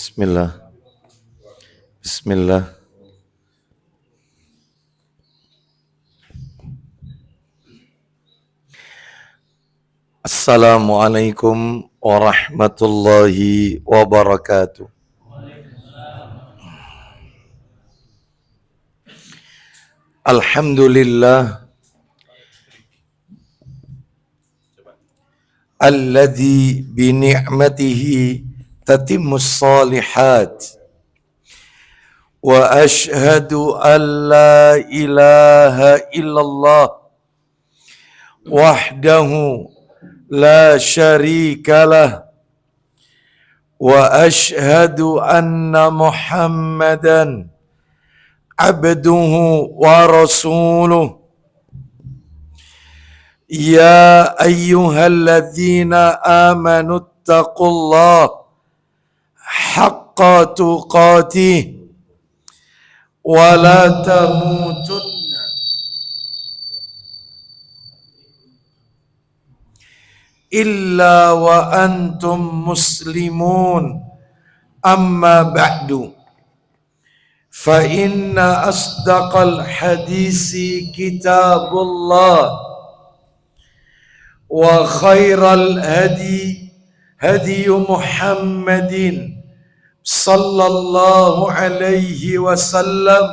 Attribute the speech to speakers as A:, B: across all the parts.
A: Bismillah. Bismillah. Assalamualaikum warahmatullahi wabarakatuh. Alhamdulillah alladzi bi ni'matihi tatimmus shalihat wa ashhadu an la ilaha illallah wahdahu la syarika lah wa ashhadu anna Muhammadan abduhu wa rasuluh. Ya ayyuhalladzina amanu taqullaha haqqa tuqatih wa la tamutunna illa wa antum muslimun. Amma ba'du, fa inna asdaqal hadisi kitabullah wa khairal hadi hadi Muhammadin sallallahu alaihi wasallam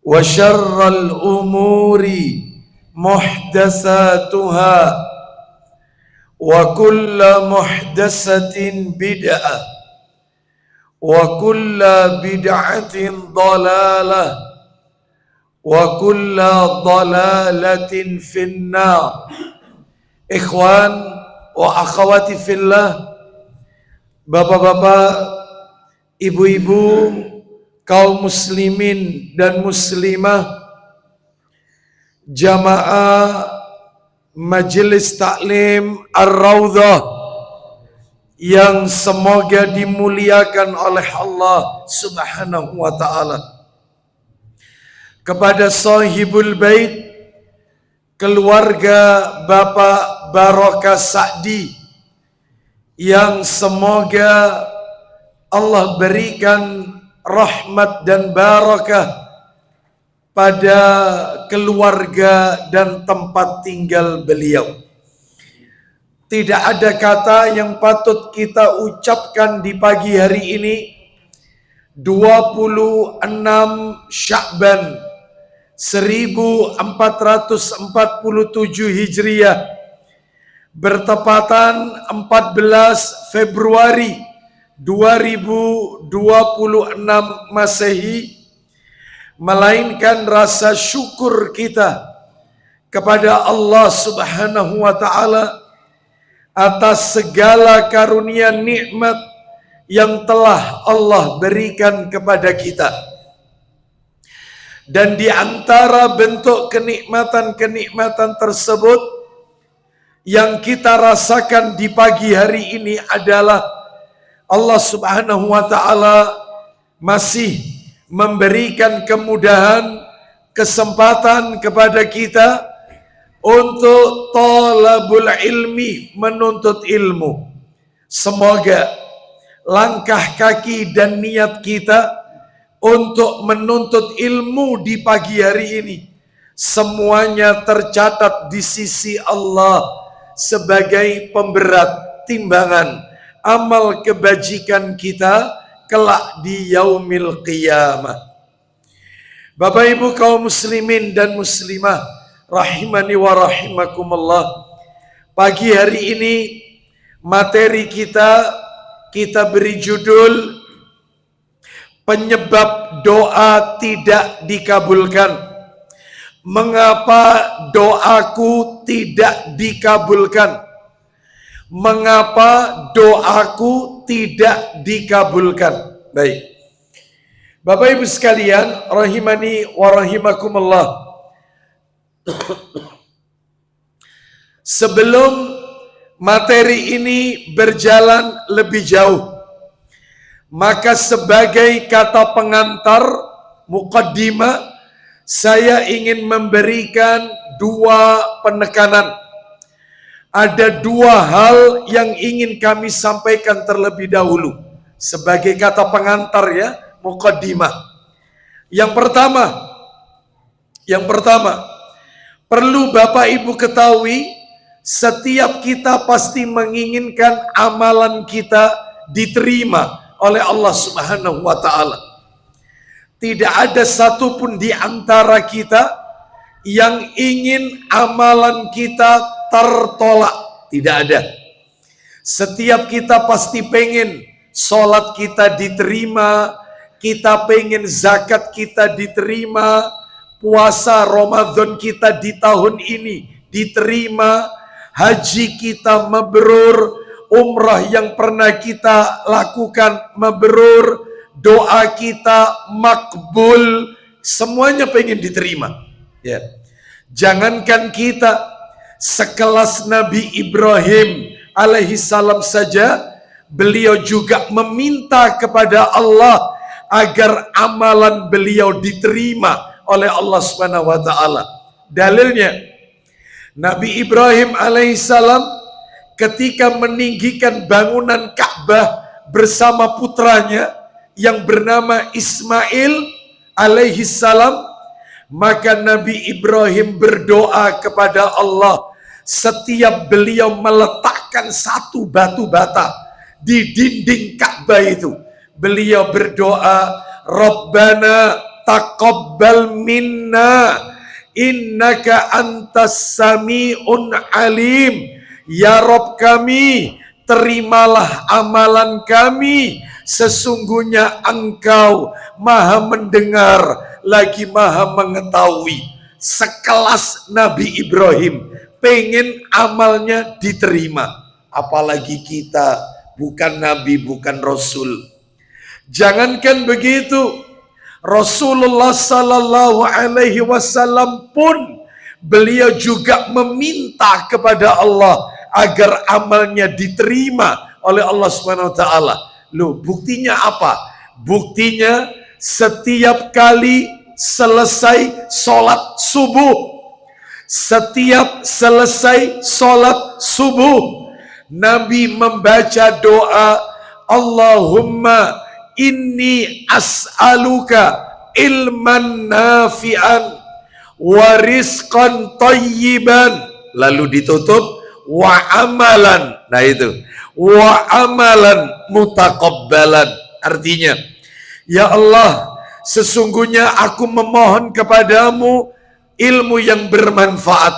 A: wa syarral umuri muhdatsatuha wa kullu muhdatsatin bid'ah wa kullu bid'atin dhalalah wa kullu dhalalatin finnar. Ikhwan wa akhwati fillah, bapak-bapak, ibu-ibu, kaum muslimin dan muslimah, jamaah Majelis Taklim Ar-Raudhah yang semoga dimuliakan oleh Allah Subhanahu wa taala. Kepada sahibul bait, keluarga Bapak Barokah Sa'di, yang semoga Allah berikan rahmat dan barakah pada keluarga dan tempat tinggal beliau. Tidak ada kata yang patut kita ucapkan di pagi hari ini, 26 Sya'ban 1447 Hijriah, bertepatan 14 Februari 2026 Masehi, melainkan rasa syukur kita kepada Allah Subhanahu wa taala atas segala karunia nikmat yang telah Allah berikan kepada kita. Dan di antara bentuk kenikmatan-kenikmatan tersebut yang kita rasakan di pagi hari ini adalah Allah Subhanahu wa taala masih memberikan kemudahan, kesempatan kepada kita untuk talabul ilmi, menuntut ilmu. Semoga langkah kaki dan niat kita untuk menuntut ilmu di pagi hari ini semuanya tercatat di sisi Allah sebagai pemberat timbangan amal kebajikan kita kelak di yaumil qiyamah. Bapak Ibu kaum muslimin dan muslimah rahimani wa rahimakumullah, pagi hari ini materi kita beri judul penyebab doa tidak dikabulkan. Mengapa doaku tidak dikabulkan? Mengapa doaku tidak dikabulkan? Baik, Bapak Ibu sekalian rahimani wa rahimakumullah, sebelum materi ini berjalan lebih jauh, maka sebagai kata pengantar, muqaddimah, saya ingin memberikan dua penekanan. Ada dua hal yang ingin kami sampaikan terlebih dahulu sebagai kata pengantar ya, muqaddimah. Yang pertama, perlu Bapak Ibu ketahui, setiap kita pasti menginginkan amalan kita diterima oleh Allah Subhanahu wa taala. Tidak ada satupun di antara kita yang ingin amalan kita tertolak. Tidak ada. Setiap kita pasti pengen sholat kita diterima, kita pengen zakat kita diterima, puasa Ramadan kita di tahun ini diterima, haji kita mabrur, umrah yang pernah kita lakukan mabrur, doa kita makbul, semuanya pengen diterima. Ya. Jangankan kita, sekelas Nabi Ibrahim alaihi salam saja, beliau juga meminta kepada Allah agar amalan beliau diterima oleh Allah Subhanahu wa taala. Dalilnya, Nabi Ibrahim alaihissalam ketika meninggikan bangunan Ka'bah bersama putranya yang bernama Ismail alaihissalam, maka Nabi Ibrahim berdoa kepada Allah setiap beliau meletakkan satu batu bata di dinding Ka'bah itu. Beliau berdoa, Rabbana taqabbal minna innaka antas sami'un alim. Ya Rabb kami, terimalah amalan kami, sesungguhnya Engkau maha mendengar lagi maha mengetahui. Sekelas Nabi Ibrahim pengen amalnya diterima, apalagi kita bukan Nabi, bukan Rasul. Jangankan begitu, Rasulullah Sallallahu Alaihi Wasallam pun beliau juga meminta kepada Allah agar amalnya diterima oleh Allah Subhanahu Wa Taala. Loh, buktinya apa? Buktinya setiap kali selesai sholat subuh, Nabi membaca doa, Allahumma inni as'aluka ilman nafi'an wa rizqan tayyiban, lalu ditutup wa amalan. Nah itu, wa amalan mutaqabbalan. Artinya, ya Allah, sesungguhnya aku memohon kepadamu ilmu yang bermanfaat,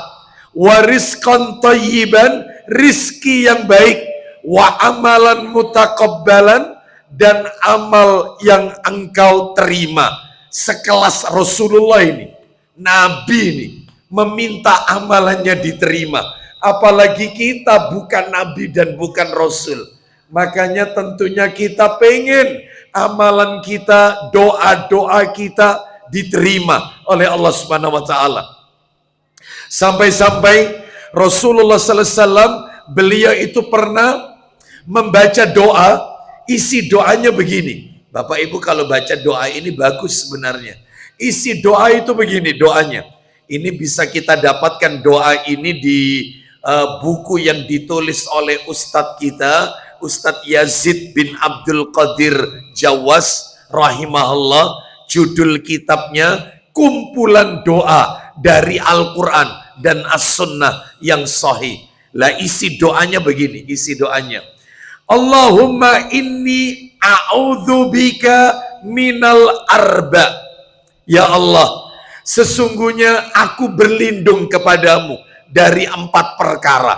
A: wa rizqan tayyiban, rizki yang baik, wa amalan mutaqabbalan, dan amal yang engkau terima. Sekelas Rasulullah ini, Nabi ini, meminta amalannya diterima. Apalagi kita bukan Nabi dan bukan Rasul. Makanya tentunya kita pengen amalan kita, doa-doa kita diterima oleh Allah Subhanahu wa taala. Sampai-sampai Rasulullah sallallahu alaihi wasallam, beliau itu pernah membaca doa, isi doanya begini. Bapak Ibu kalau baca doa ini bagus sebenarnya. Isi doa itu begini doanya. Ini bisa kita dapatkan doa ini di buku yang ditulis oleh Ustadz kita, Ustadz Yazid bin Abdul Qadir Jawas rahimahullah. Judul kitabnya Kumpulan Doa dari Al-Quran dan As-Sunnah yang sahih. Lah isi doanya begini, isi doanya, Allahumma inni a'udzubika minal arba. Ya Allah, sesungguhnya aku berlindung kepadamu dari 4 perkara.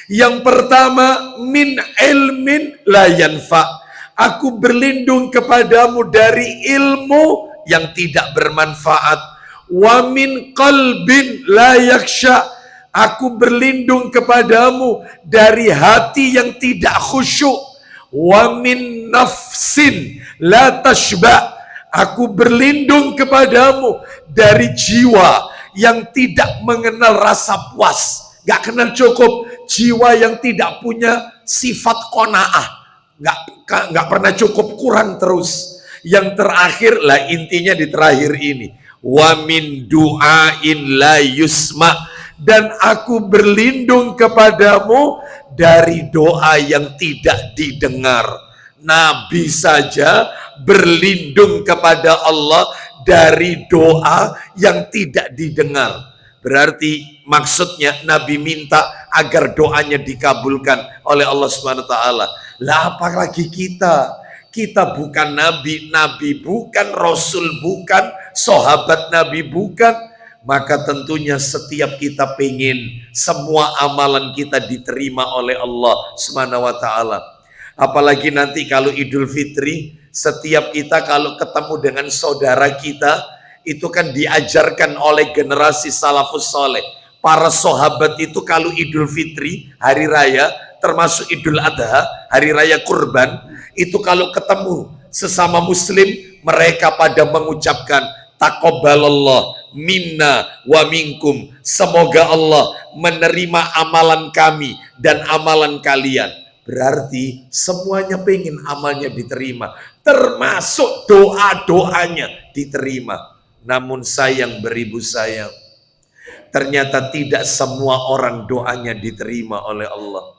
A: Yang pertama, min ilmin la yanfa. Aku berlindung kepadamu dari ilmu yang tidak bermanfaat. Wa min qalbin la yakhsha. Aku berlindung kepadamu dari hati yang tidak khusyuk. Wa min nafsin la tashba. Aku berlindung kepadamu dari jiwa yang tidak mengenal rasa puas, gak kenal cukup, jiwa yang tidak punya sifat qanaah, gak pernah cukup, kurang terus. Yang terakhir lah, intinya di terakhir ini, wa min du'ain la yusma. Dan aku berlindung kepadamu dari doa yang tidak didengar. Nabi saja berlindung kepada Allah dari doa yang tidak didengar. Berarti maksudnya Nabi minta agar doanya dikabulkan oleh Allah Subhanahu wa taala. Lah apalagi kita? Kita bukan nabi, nabi bukan, rasul bukan, sahabat Nabi bukan. Maka tentunya setiap kita pengen semua amalan kita diterima oleh Allah Subhanahu wa taala. Apalagi nanti kalau Idul Fitri, setiap kita kalau ketemu dengan saudara kita, itu kan diajarkan oleh generasi salafus soleh. Para sahabat itu kalau Idul Fitri, hari raya, termasuk Idul Adha, hari raya kurban, itu kalau ketemu sesama muslim, mereka pada mengucapkan taqabbalallah minna wa minkum. Semoga Allah menerima amalan kami dan amalan kalian. Berarti semuanya pengen amalnya diterima, termasuk doa-doanya diterima. Namun sayang beribu sayang, ternyata tidak semua orang doanya diterima oleh Allah.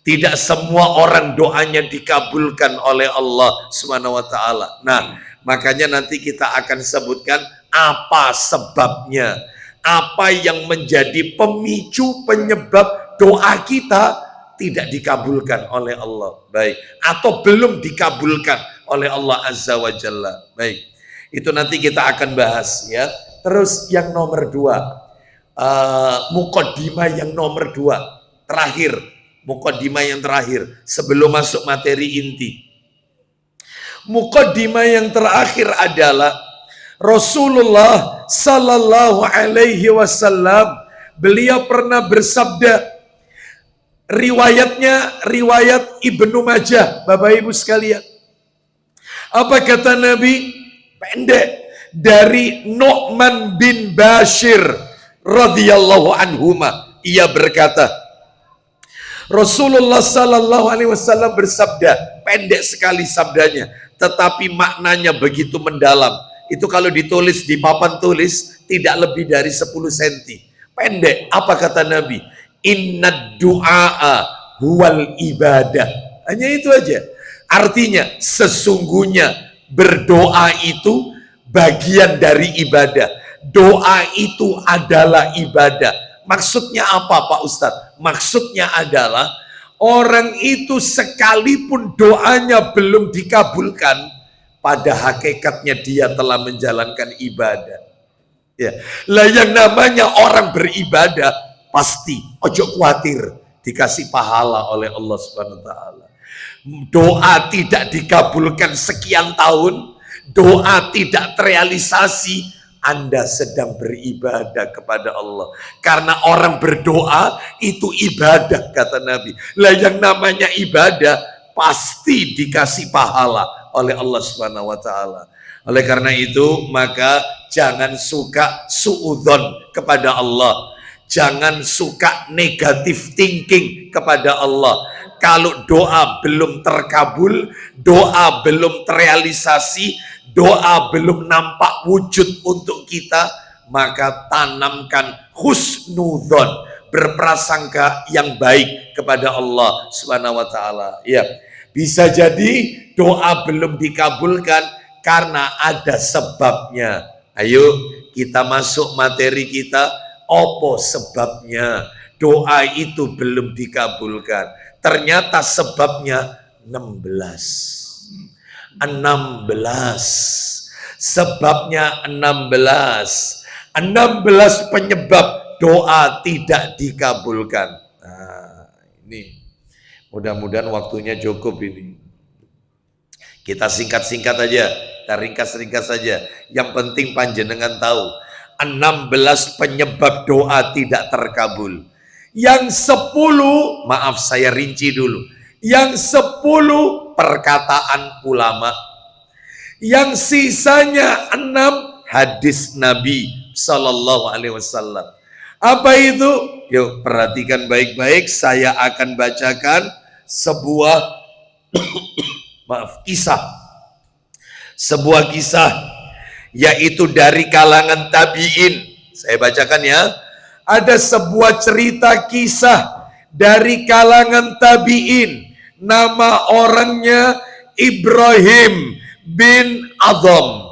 A: Tidak semua orang doanya dikabulkan oleh Allah Subhanahu wa taala. Nah, makanya nanti kita akan sebutkan apa sebabnya, apa yang menjadi pemicu penyebab doa kita tidak dikabulkan oleh Allah. Baik, atau belum dikabulkan oleh Allah Azza wa Jalla. Baik. Itu nanti kita akan bahas ya. Terus yang nomor 2, muqaddimah yang nomor 2, terakhir, muqaddimah yang terakhir sebelum masuk materi inti. Muqaddimah yang terakhir adalah Rasulullah sallallahu alaihi wasallam, beliau pernah bersabda, riwayatnya riwayat Ibnu Majah, Bapak Ibu sekalian. Apa kata Nabi? Pendek, dari Nu'man bin Bashir radhiyallahu anhuma, ia berkata, Rasulullah sallallahu alaihi wasallam bersabda, pendek sekali sabdanya, tetapi maknanya begitu mendalam. Itu kalau ditulis di papan tulis tidak lebih dari 10 cm. Pendek. Apa kata Nabi? Innad du'a huwal ibadah. Hanya itu aja. Artinya sesungguhnya berdoa itu bagian dari ibadah. Doa itu adalah ibadah. Maksudnya apa Pak Ustadz? Maksudnya adalah orang itu sekalipun doanya belum dikabulkan, pada hakikatnya dia telah menjalankan ibadah. Ya. Lah yang namanya orang beribadah pasti ojo khawatir dikasih pahala oleh Allah Subhanahu wa taala. Doa tidak dikabulkan sekian tahun, doa tidak terrealisasi, Anda sedang beribadah kepada Allah. Karena orang berdoa itu ibadah, kata Nabi. Lah yang namanya ibadah pasti dikasih pahala oleh Allah Subhanahu wa taala. Oleh karena itu, maka jangan suka suudzon kepada Allah. Jangan suka negatif thinking kepada Allah. Kalau doa belum terkabul, doa belum terrealisasi, doa belum nampak wujud untuk kita, maka tanamkan husnudzon, berprasangka yang baik kepada Allah Subhanahu wa taala. Ya, bisa jadi doa belum dikabulkan karena ada sebabnya. Ayo kita masuk materi kita. Apa sebabnya doa itu belum dikabulkan? Ternyata sebabnya 16. Sebabnya 16 penyebab doa tidak dikabulkan. Nah, ini mudah-mudahan waktunya cukup ini. Kita singkat-singkat aja, kita ringkas-ringkas saja. Yang penting panjenengan tahu 16 penyebab doa tidak terkabul. Yang 10, maaf saya rinci dulu. Yang 10 perkataan ulama. Yang sisanya 6 hadis Nabi Sallallahu Alaihi Wasallam. Apa itu? Yuk perhatikan baik-baik. Saya akan bacakan sebuah kisah. Sebuah kisah, yaitu dari kalangan tabi'in. Saya bacakan ya. Ada sebuah cerita kisah dari kalangan tabi'in. Nama orangnya Ibrahim bin Adham.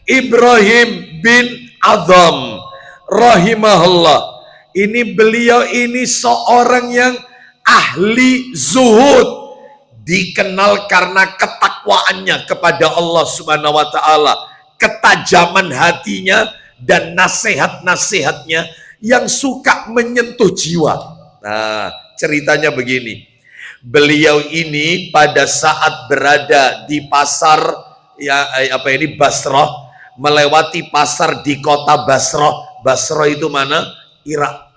A: Ibrahim bin Adham rahimahullah. Ini beliau ini seorang yang ahli zuhud. Dikenal karena ketakwaannya kepada Allah Subhanahu wa taala, ketajaman hatinya dan nasihat-nasihatnya yang suka menyentuh jiwa. Nah, ceritanya begini. Beliau ini pada saat berada di pasar Basrah, melewati pasar di kota Basrah. Basrah itu mana? Irak.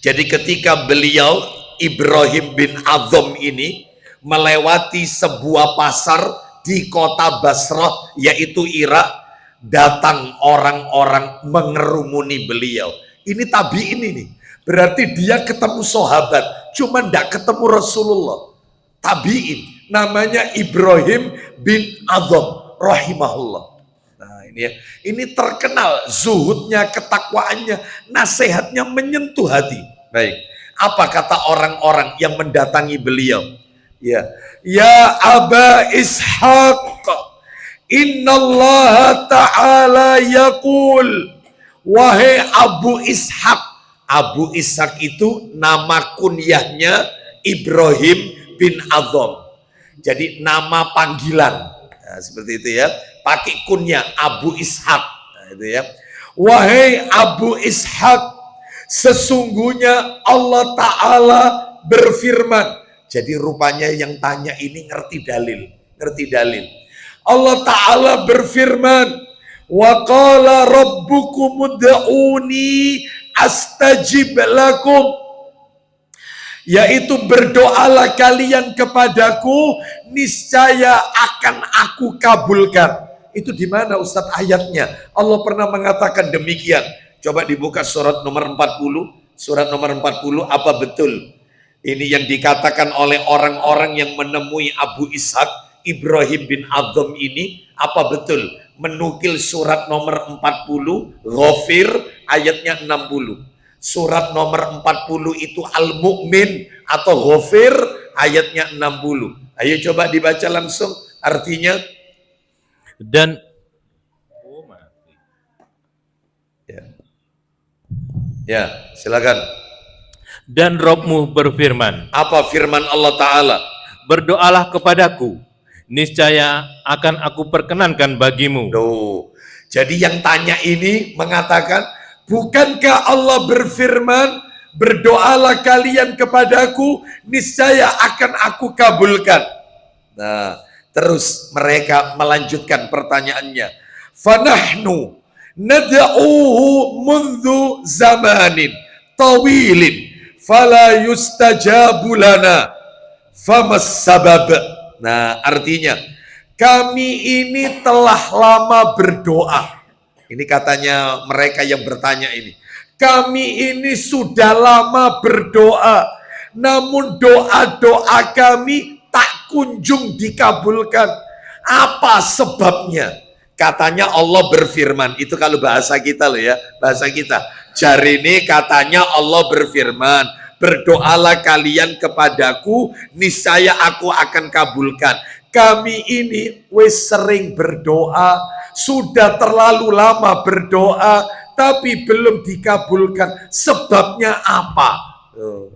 A: Jadi ketika beliau Ibrahim bin Adham ini melewati sebuah pasar di kota Basrah yaitu Irak, datang orang-orang mengerumuni beliau. Ini tabi'in ini. Berarti dia ketemu sahabat, cuma tidak ketemu Rasulullah. Tabi'in, namanya Ibrahim bin Adham rahimahullah. Nah, ini ya. Ini terkenal zuhudnya, ketakwaannya, nasihatnya menyentuh hati. Baik. Apa kata orang-orang yang mendatangi beliau? Ya, ya Aba Ishaq, innallaha ta'ala yaqul. Wahai Abu Ishaq. Abu Ishaq itu nama kunyahnya Ibrahim bin Adham. Jadi nama panggilan. Nah, seperti itu ya. Pakai kunyah Abu Ishaq. Nah, itu ya. Wahai Abu Ishaq, sesungguhnya Allah Ta'ala berfirman. Jadi rupanya yang tanya ini ngerti dalil. Ngerti dalil. Allah Ta'ala berfirman. Wa qala rabbukum ud'uni astajib lakum. Yaitu berdoalah kalian kepadaku, niscaya akan aku kabulkan. Itu di mana Ustadz ayatnya? Allah pernah mengatakan demikian. Coba dibuka surat nomor 40. Surat nomor 40, apa betul ini yang dikatakan oleh orang-orang yang menemui Abu Ishaq, Ibrahim bin Adham ini, apa betul menukil surat nomor 40 Ghafir ayatnya 60. Surat nomor 40 itu Al-Mu'min atau Ghafir ayatnya 60. Ayo coba dibaca langsung artinya.
B: Dan
A: ya, silakan.
B: Dan Rabb-Mu berfirman.
A: Apa firman Allah Ta'ala?
B: Berdoalah kepadaku, niscaya akan aku perkenankan bagimu.
A: Duh. Jadi yang tanya ini mengatakan, bukankah Allah berfirman, berdoalah kalian kepadaku, niscaya akan aku kabulkan. Nah, terus mereka melanjutkan pertanyaannya. Fanahnu nad'uhu mundhu zamanin tawilin fala yustajabu lana famas sabab. Nah, artinya kami ini telah lama berdoa. Ini katanya mereka yang bertanya ini. Kami ini sudah lama berdoa, namun doa-doa kami tak kunjung dikabulkan. Apa sebabnya? Katanya Allah berfirman. Itu kalau bahasa kita loh ya, bahasa kita. Jari ini katanya Allah berfirman, berdoalah kalian kepadaku, niscaya aku akan kabulkan. Kami ini wis sering berdoa, sudah terlalu lama berdoa, tapi belum dikabulkan. Sebabnya apa?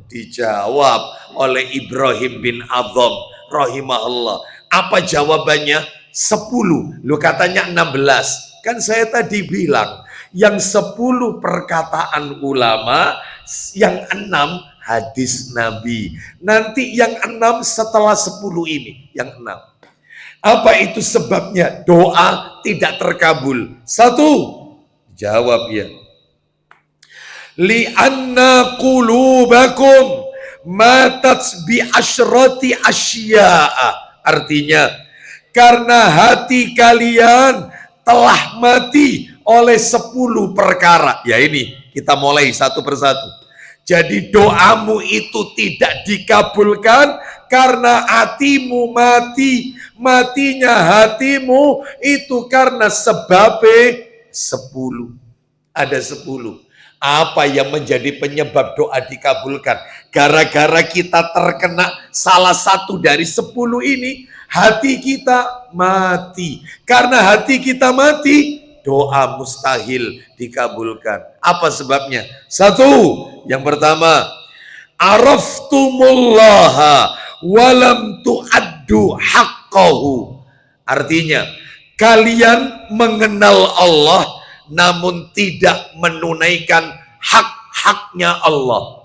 A: Dijawab oleh Ibrahim bin Adham rahimahullah. Apa jawabannya? 10. Lu katanya 16. Kan saya tadi bilang yang 10 perkataan ulama, yang 6 hadis Nabi. Nanti yang 6 setelah 10 ini, yang 6. Apa itu sebabnya doa tidak terkabul? 1. Jawab ya. Li'anna qulubakum matat bi asyrati asya'a. Artinya karena hati kalian telah mati oleh 10 perkara. Ya ini, kita mulai satu persatu. Jadi doamu itu tidak dikabulkan karena hatimu mati. Matinya hatimu itu karena sebabnya 10. Ada 10. Apa yang menjadi penyebab doa dikabulkan? Gara-gara kita terkena salah satu dari 10 ini, hati kita mati. Karena hati kita mati, doa mustahil dikabulkan. Apa sebabnya? Satu, yang pertama, araftumullaha walam tu'addu haqqahu. Artinya, kalian mengenal Allah namun tidak menunaikan hak-haknya Allah.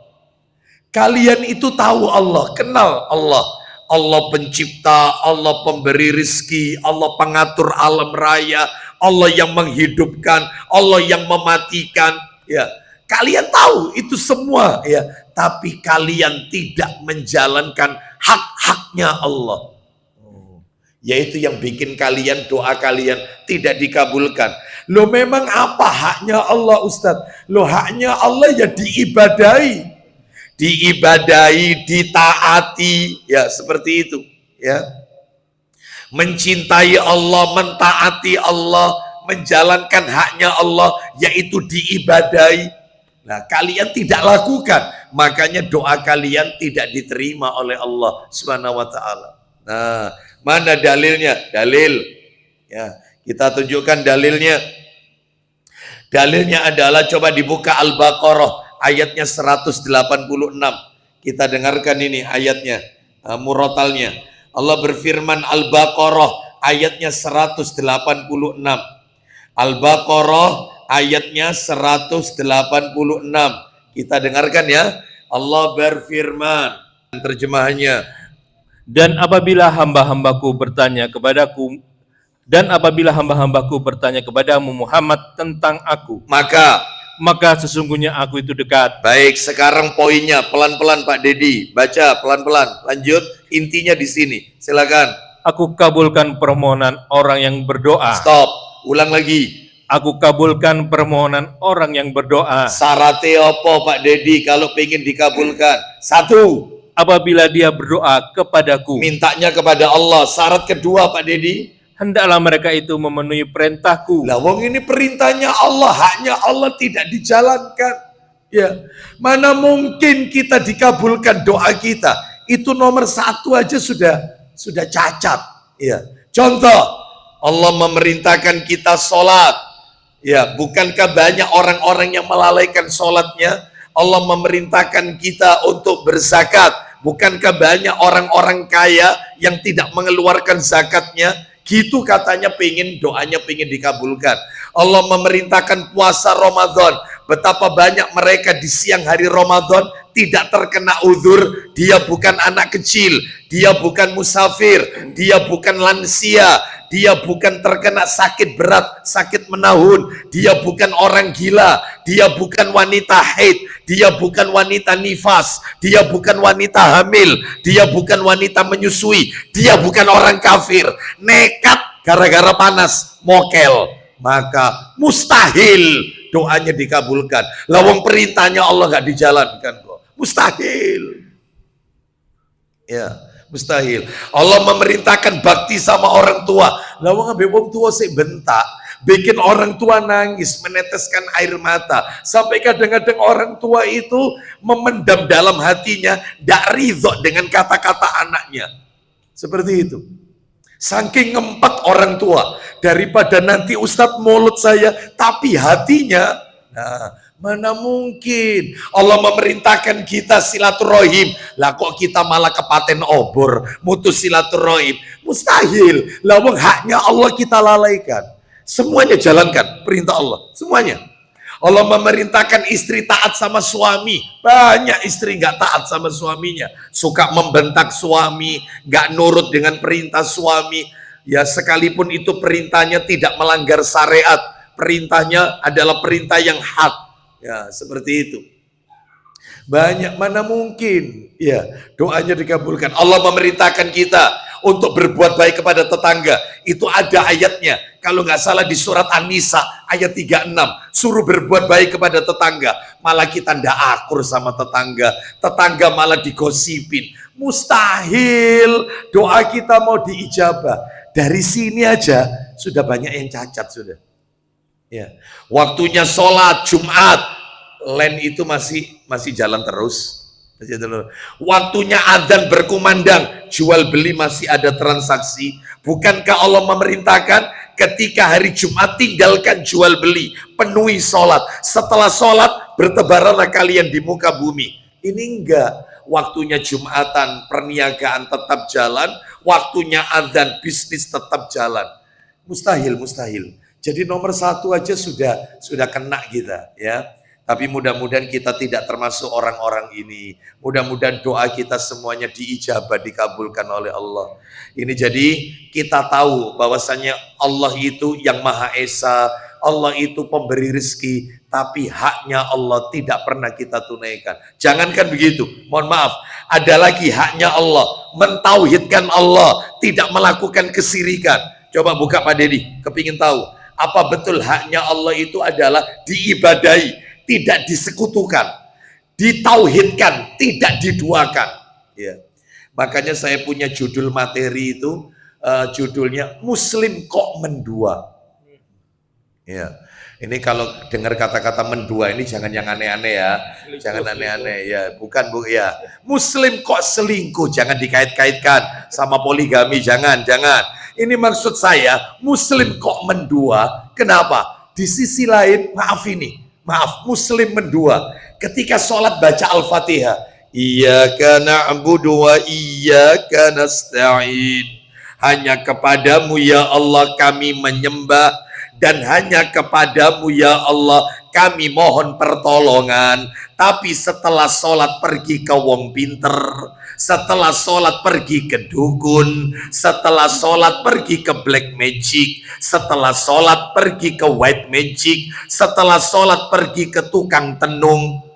A: Kalian itu tahu Allah, kenal Allah. Allah pencipta, Allah pemberi rizki, Allah pengatur alam raya, Allah yang menghidupkan, Allah yang mematikan. Ya, kalian tahu itu semua, ya. Tapi kalian tidak menjalankan hak-haknya Allah. Yaitu yang bikin kalian, doa kalian tidak dikabulkan. Loh, memang apa haknya Allah, Ustadz? Loh, haknya Allah ya diibadahi. Diibadahi, ditaati, ya seperti itu, ya. Mencintai Allah, mentaati Allah, menjalankan haknya Allah, yaitu diibadahi. Nah, kalian tidak lakukan, makanya doa kalian tidak diterima oleh Allah Subhanahu wa taala. Nah, mana dalilnya? Dalil. Ya, kita tunjukkan dalilnya. Dalilnya adalah, coba dibuka Al-Baqarah ayatnya 186. Kita dengarkan ini ayatnya, murotalnya. Allah berfirman, Al-Baqarah ayatnya 186. Al-Baqarah ayatnya 186. Kita dengarkan ya. Allah berfirman, terjemahannya.
B: Dan apabila hamba-hambaku bertanya kepadamu Muhammad tentang aku, maka sesungguhnya aku itu dekat.
A: Baik, sekarang poinnya pelan-pelan Pak Dedi, baca pelan-pelan. Lanjut, intinya di sini. Silakan.
B: Aku kabulkan permohonan orang yang berdoa.
A: Stop. Ulang lagi.
B: Aku kabulkan permohonan orang yang berdoa.
A: Syaratnya apa Pak Dedi kalau pengen dikabulkan? Satu,
B: apabila dia berdoa kepadaku,
A: mintanya kepada Allah. Syarat kedua Pak Dedi,
B: hendaklah mereka itu memenuhi perintahku.
A: lah wong ini perintahnya Allah, haknya Allah tidak dijalankan. Ya, mana mungkin kita dikabulkan doa kita? Itu nomor satu aja sudah cacat. Ya, contoh, Allah memerintahkan kita sholat. Ya, bukankah banyak orang-orang yang melalaikan sholatnya? Allah memerintahkan kita untuk berzakat. Bukankah banyak orang-orang kaya yang tidak mengeluarkan zakatnya? Gitu katanya doanya pengen dikabulkan. Allah memerintahkan puasa Ramadan. Betapa banyak mereka di siang hari Ramadan tidak terkena uzur. Dia bukan anak kecil, dia bukan musafir, dia bukan lansia, dia bukan terkena sakit berat, sakit menahun, dia bukan orang gila, dia bukan wanita haid, dia bukan wanita nifas, dia bukan wanita hamil, dia bukan wanita menyusui, dia bukan orang kafir, nekat gara-gara panas, mokel, maka mustahil doanya dikabulkan. Lawang perintahnya Allah gak dijalankan kok. Mustahil. Ya, mustahil. Allah memerintahkan bakti sama orang tua. Lawang ambil wong tua sih bentak, bikin orang tua nangis, meneteskan air mata, sampai kadang-kadang orang tua itu memendam dalam hatinya, tidak ridho dengan kata-kata anaknya. Seperti itu. Saking ngempet orang tua, daripada nanti Ustadz mulut saya, tapi hatinya, nah, mana mungkin. Allah memerintahkan kita silaturahim, lah kok kita malah kepaten obor, mutus silaturahim. Mustahil. Lawang haknya Allah kita lalaikan. Semuanya jalankan perintah Allah, semuanya. Allah memerintahkan istri taat sama suami. Banyak istri nggak taat sama suaminya, suka membentak suami, nggak nurut dengan perintah suami. Ya, sekalipun itu perintahnya tidak melanggar syariat, perintahnya adalah perintah yang hak. Ya, seperti itu. Banyak, mana mungkin ya doanya dikabulkan. Allah memerintahkan kita untuk berbuat baik kepada tetangga. Itu ada ayatnya, kalau nggak salah di surat An-Nisa ayat 36, suruh berbuat baik kepada tetangga. Malah kita ndak akur sama tetangga, tetangga malah digosipin. Mustahil doa kita mau diijabah. Dari sini aja sudah banyak yang cacat sudah. Ya, waktunya sholat Jumat, land itu masih jalan terus. Waktunya azan berkumandang, jual beli masih ada transaksi. Bukankah Allah memerintahkan ketika hari Jumat tinggalkan jual beli, penuhi sholat. Setelah sholat bertebaranlah kalian di muka bumi. Ini enggak. Waktunya Jumatan, perniagaan tetap jalan. Waktunya azan, bisnis tetap jalan. Mustahil. Jadi nomor satu aja sudah kena kita, ya. Tapi mudah-mudahan kita tidak termasuk orang-orang ini. Mudah-mudahan doa kita semuanya diijabah, dikabulkan oleh Allah. Ini jadi kita tahu bahwasanya Allah itu yang Maha Esa, Allah itu pemberi rezeki, tapi haknya Allah tidak pernah kita tunaikan. Jangankan begitu, mohon maaf, ada lagi haknya Allah, mentauhidkan Allah, tidak melakukan kesirikan. Coba buka Pak Dedi, kepingin tahu, apa betul haknya Allah itu adalah diibadahi, tidak disekutukan, ditauhidkan, tidak diduakan. Ya. Makanya saya punya judul materi itu, judulnya Muslim kok mendua. Ya. Ini kalau dengar kata-kata mendua ini jangan yang aneh-aneh ya, jangan aneh-aneh ya, bukan Bu ya. Muslim kok selingkuh, jangan dikait-kaitkan sama poligami, jangan. Ini maksud saya, Muslim kok mendua. Kenapa? Di sisi lain, maaf, Muslim mendua. Ketika sholat baca Al-Fatihah, Iyyaka na'budu wa iyyaka nasta'in. Hanya kepadamu ya Allah kami menyembah, dan hanya kepadamu ya Allah kami mohon pertolongan. Tapi setelah sholat pergi ke wong pinter, setelah sholat pergi ke dukun, setelah sholat pergi ke black magic, setelah sholat pergi ke white magic, setelah sholat pergi ke tukang tenung.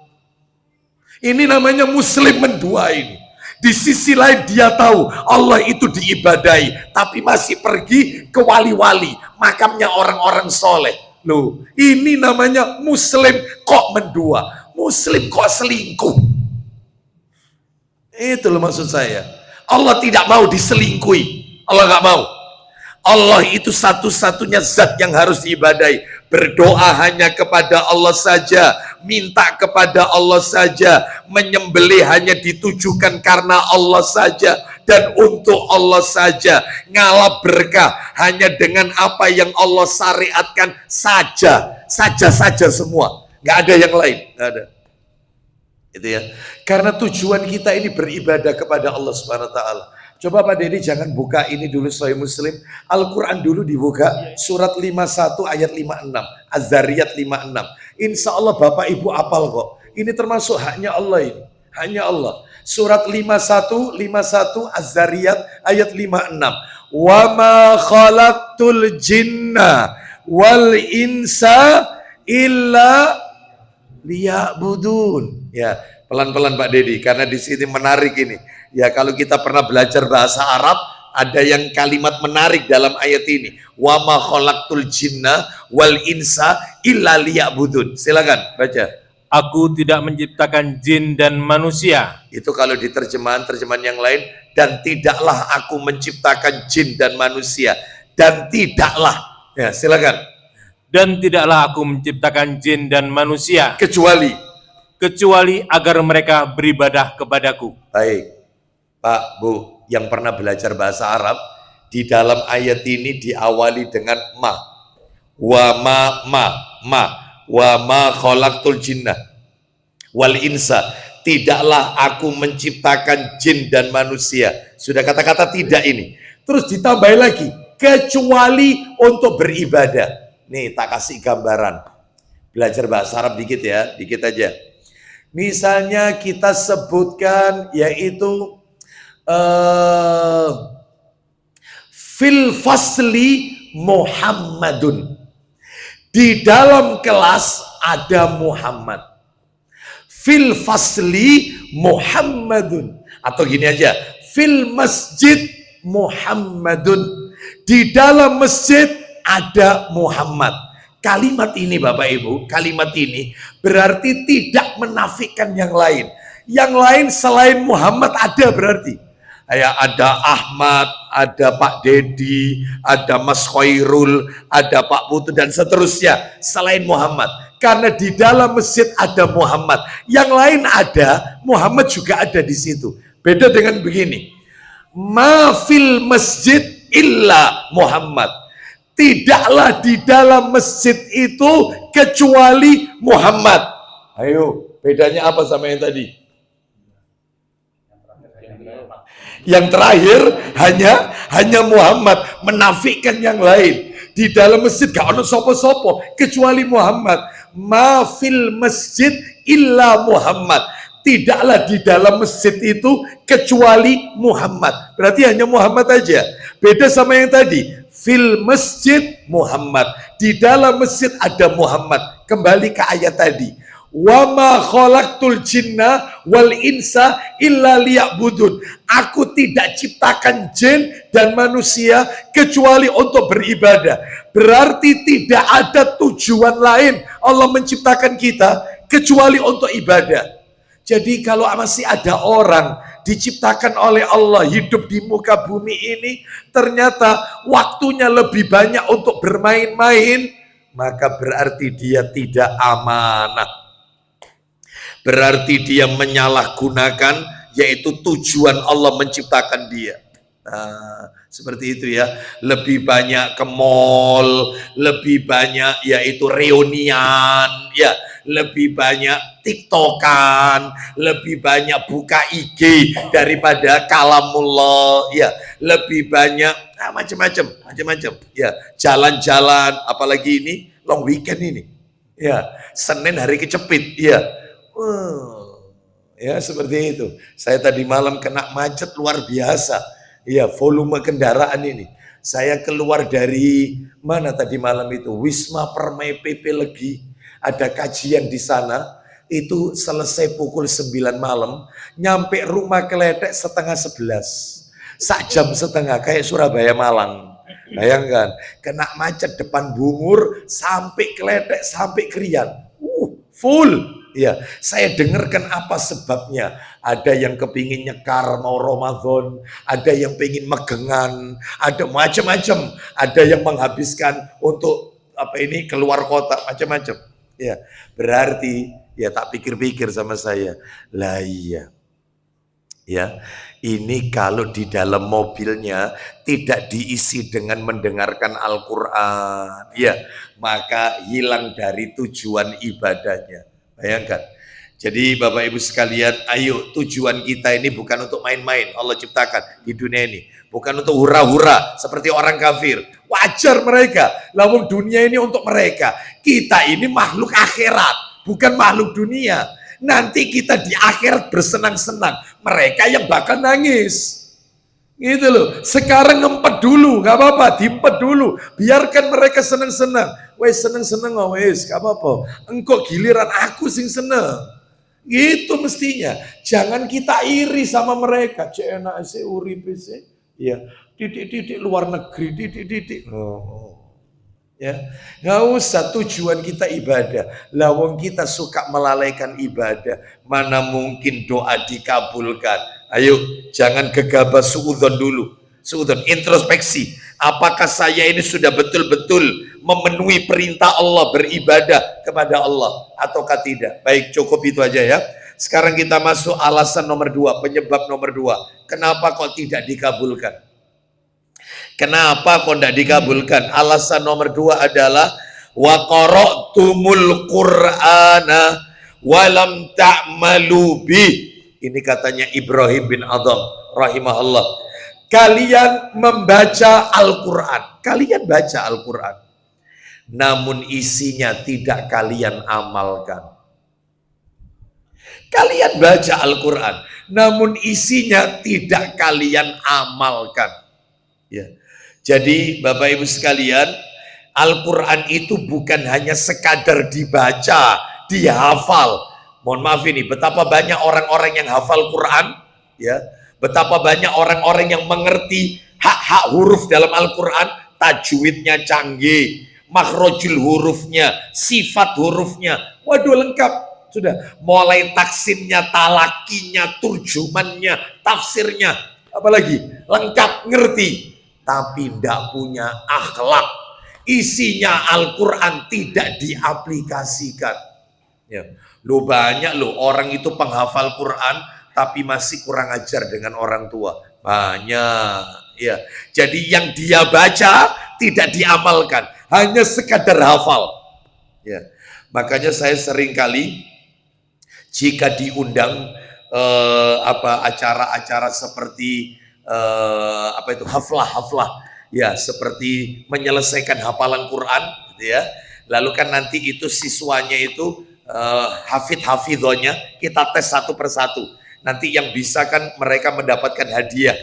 A: Ini namanya Muslim mendua ini. Di sisi lain dia tahu Allah itu diibadahi, tapi masih pergi ke wali-wali, makamnya orang-orang soleh. Loh, ini namanya Muslim kok mendua, Muslim kok selingkuh. Itu loh maksud saya. Allah tidak mau diselingkuhi, Allah nggak mau. Allah itu satu-satunya zat yang harus diibadahi. Berdoa hanya kepada Allah saja, minta kepada Allah saja, menyembelih hanya ditujukan karena Allah saja dan untuk Allah saja, ngalap berkah hanya dengan apa yang Allah syariatkan saja semua, nggak ada yang lain, nggak ada. Itu ya. Karena tujuan kita ini beribadah kepada Allah Subhanahu wa taala. Coba Pak Dedi jangan buka ini dulu Sahih Muslim, Al-Quran dulu dibuka, surat 51 ayat 56, Az-Zariyat 56. Insya Allah Bapak Ibu apal kok. Ini termasuk haknya Allah ini, haknya Allah. Surat 51 Az-Zariyat ayat 56. Wa ma khalaqtul jinna wal insa illa liya'budun. Ya, pelan-pelan Pak Dedi, karena di sini menarik ini. Ya, kalau kita pernah belajar bahasa Arab, ada yang kalimat menarik dalam ayat ini. Wa ma khalaqtul jinna wal insa illa liya'budun. Silakan baca.
B: Aku tidak menciptakan jin dan manusia.
A: Itu kalau di terjemahan yang lain, dan tidaklah aku menciptakan jin dan manusia. Dan tidaklah. Ya, silakan.
B: Dan tidaklah aku menciptakan jin dan manusia kecuali agar mereka beribadah kepadaku.
A: Baik. Pak, Bu, yang pernah belajar bahasa Arab, di dalam ayat ini diawali dengan ma. Wa ma khalaqtul jinna wal insa. Tidaklah aku menciptakan jin dan manusia. Sudah kata-kata tidak ini. Terus ditambah lagi, kecuali untuk beribadah. Nih, tak kasih gambaran. Belajar bahasa Arab dikit ya, dikit aja. Misalnya kita sebutkan yaitu fil fasli Muhammadun. Di dalam kelas ada Muhammad. Fil fasli Muhammadun. Atau gini aja, fil masjid Muhammadun. Di dalam masjid ada Muhammad. Kalimat ini Bapak Ibu, kalimat ini berarti tidak menafikan yang lain. Yang lain selain Muhammad ada berarti. Ya, ada Ahmad, ada Pak Dedi, ada Mas Khairul, ada Pak Putu dan seterusnya selain Muhammad. Karena di dalam masjid ada Muhammad. Yang lain ada, Muhammad juga ada di situ. Beda dengan begini. Ma fil masjid illa Muhammad. Tidaklah di dalam masjid itu kecuali Muhammad. Ayo, bedanya apa sama yang tadi? Yang terakhir hanya Muhammad, menafikan yang lain. Di dalam masjid gak ono sopo-sopo kecuali Muhammad. Ma fil masjid illa Muhammad. Tidaklah di dalam masjid itu kecuali Muhammad. Berarti hanya Muhammad aja. Beda sama yang tadi. Fil masjid Muhammad. Di dalam masjid ada Muhammad. Kembali ke ayat tadi. Wa ma khalaqtul jinna wal insa illa liya'budun. Aku tidak ciptakan jin dan manusia kecuali untuk beribadah. Berarti tidak ada tujuan lain Allah menciptakan kita kecuali untuk ibadah. Jadi kalau masih ada orang diciptakan oleh Allah hidup di muka bumi ini, ternyata waktunya lebih banyak untuk bermain-main, maka berarti dia tidak amanah. Berarti dia menyalahgunakan, yaitu tujuan Allah menciptakan dia. Nah, seperti itu ya. Lebih banyak ke mall, lebih banyak yaitu reunian, ya, lebih banyak tiktokan, lebih banyak buka IG daripada kalamullah, ya, lebih banyak macam-macam, ya, jalan-jalan, apalagi ini long weekend ini, ya, Senin hari kecepit, ya. Ya seperti itu. Saya tadi malam kena macet luar biasa. Ya, volume kendaraan ini. Saya keluar dari mana tadi malam itu? Wisma Permai PP Legi. Ada kajian di sana. Itu selesai pukul 9 malam. Nyampe rumah Kletek setengah 11. Sak jam setengah kayak Surabaya Malang. Bayangkan, kena macet depan Bungur sampai Kletek sampai Krian. Full. Ya, saya dengarkan apa sebabnya. Ada yang kepingin nyekar mau Ramadan, ada yang pengen megengan, ada macam-macam, ada yang menghabiskan untuk keluar kota, macam-macam. Ya, berarti ya tak pikir-pikir sama saya. Lah iya. Ya, ini kalau di dalam mobilnya tidak diisi dengan mendengarkan Al-Qur'an, ya, maka hilang dari tujuan ibadahnya. Bayangkan. Jadi Bapak Ibu sekalian, ayo, tujuan kita ini bukan untuk main-main. Allah ciptakan di dunia ini bukan untuk hura-hura seperti orang kafir. Wajar mereka. Namun dunia ini untuk mereka. Kita ini makhluk akhirat, bukan makhluk dunia. Nanti kita di akhirat bersenang-senang. Mereka yang bakal nangis. Gitu loh. Sekarang ngempet dulu, gak apa-apa, diempet dulu. Biarkan mereka senang-senang. Wes seneng-seneng wes, gak apa-apa. Engkau giliran aku sing seneng. Gitu mestinya. Jangan kita iri sama mereka. Cek enak sih urip sih. Ya, titik-titik luar negeri, titik-titik. Ya, nggak usah, tujuan kita ibadah. Lawang kita suka melalaikan ibadah. Mana mungkin doa dikabulkan? Ayo, jangan gegabah suudzon dulu. Suudzon, introspeksi. Apakah saya ini sudah betul-betul memenuhi perintah Allah, beribadah kepada Allah ataukah tidak? Baik, cukup itu aja ya. Sekarang kita masuk alasan nomor 2, penyebab nomor 2. Kenapa kok tidak dikabulkan? Kenapa kok tidak dikabulkan? Alasan nomor 2 adalah wa qara'tumul Qur'ana wa lam ta'malu bi. Ini katanya Ibrahim bin Adham rahimahullah. Kalian membaca Al-Quran, kalian baca Al-Quran, namun isinya tidak kalian amalkan. Kalian baca Al-Quran, namun isinya tidak kalian amalkan. Ya. Jadi Bapak Ibu sekalian, Al-Quran itu bukan hanya sekadar dibaca, dihafal. Mohon maaf ini, betapa banyak orang-orang yang hafal Quran, ya. Betapa banyak orang-orang yang mengerti hak-hak huruf dalam Al-Quran, tajwidnya canggih, makhrajul hurufnya, sifat hurufnya, waduh lengkap. Sudah, mulai taksinnya, talakinya, turjumannya, tafsirnya, apalagi lengkap ngerti, tapi tidak punya akhlak. isinya Al-Quran tidak diaplikasikan. Ya. Lo banyak lo orang itu penghafal Quran tapi masih kurang ajar dengan orang tua. Banyak. Ya. Jadi yang dia baca tidak diamalkan, hanya sekadar hafal. Ya. Makanya saya sering kali jika diundang acara-acara seperti haflah, ya seperti menyelesaikan hafalan Quran, gitu ya. Lalu kan nanti itu siswanya itu hafidhonya kita tes satu persatu. Nanti yang bisa kan mereka mendapatkan hadiah.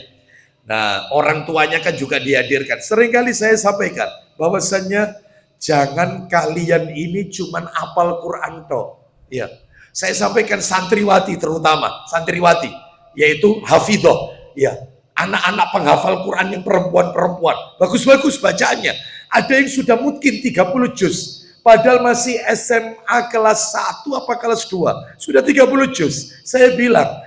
A: Nah, orang tuanya kan juga dihadirkan. Seringkali saya sampaikan bahwasannya jangan kalian ini cuman apal Quran toh. Ya. Saya sampaikan santriwati terutama, santriwati yaitu hafidhoh, ya. Anak-anak penghafal Quran yang perempuan-perempuan, bagus-bagus bacaannya. Ada yang sudah mungkin 30 juz, padahal masih SMA kelas 1 apa kelas 2, sudah 30 juz. Saya bilang,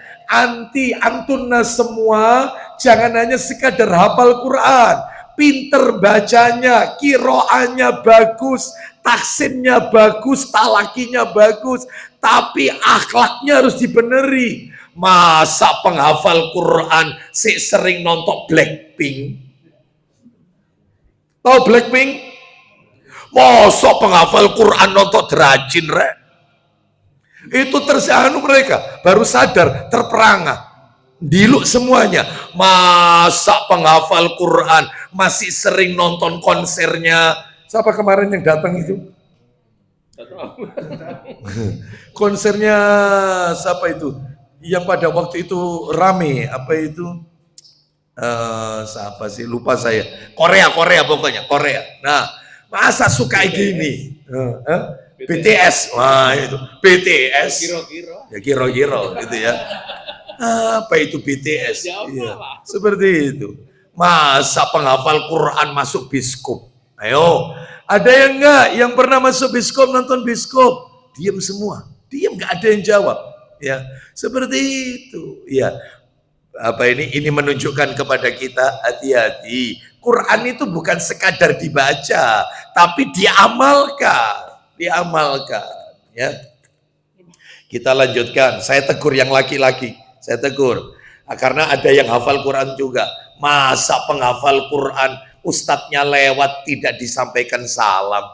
A: antunna semua jangan hanya sekadar hafal Quran, pinter bacanya, kiroannya bagus, taksinnya bagus, talakinya bagus, tapi akhlaknya harus dibeneri. Masa penghafal Quran sering nonton Blackpink? Tahu Blackpink? Masa penghafal Quran nonton Drajin, rek? Itu tersihanu mereka, baru sadar, terperangah. Diluk semuanya. Masa penghafal Quran masih sering nonton konsernya. Siapa kemarin yang datang itu? Konsernya siapa itu? Yang pada waktu itu rame, apa itu? Siapa sih? Lupa saya. Korea pokoknya, Korea. Nah, masa suka gini? BTS. Wah, itu BTS. Ya kira-kira gitu ya. Apa itu BTS? Ya, seperti itu. Masa penghafal Quran masuk biskop? Ayo, ada yang enggak yang pernah masuk biskop, nonton biskop? Diam semua, diam, nggak ada yang jawab. Ya, seperti itu. Ya, ini menunjukkan kepada kita hati-hati. Quran itu bukan sekadar dibaca, tapi diamalkan, Ya, kita lanjutkan. Saya tegur yang laki-laki. Saya tegur, karena ada yang hafal Quran juga. Masa penghafal Quran ustadznya lewat tidak disampaikan salam,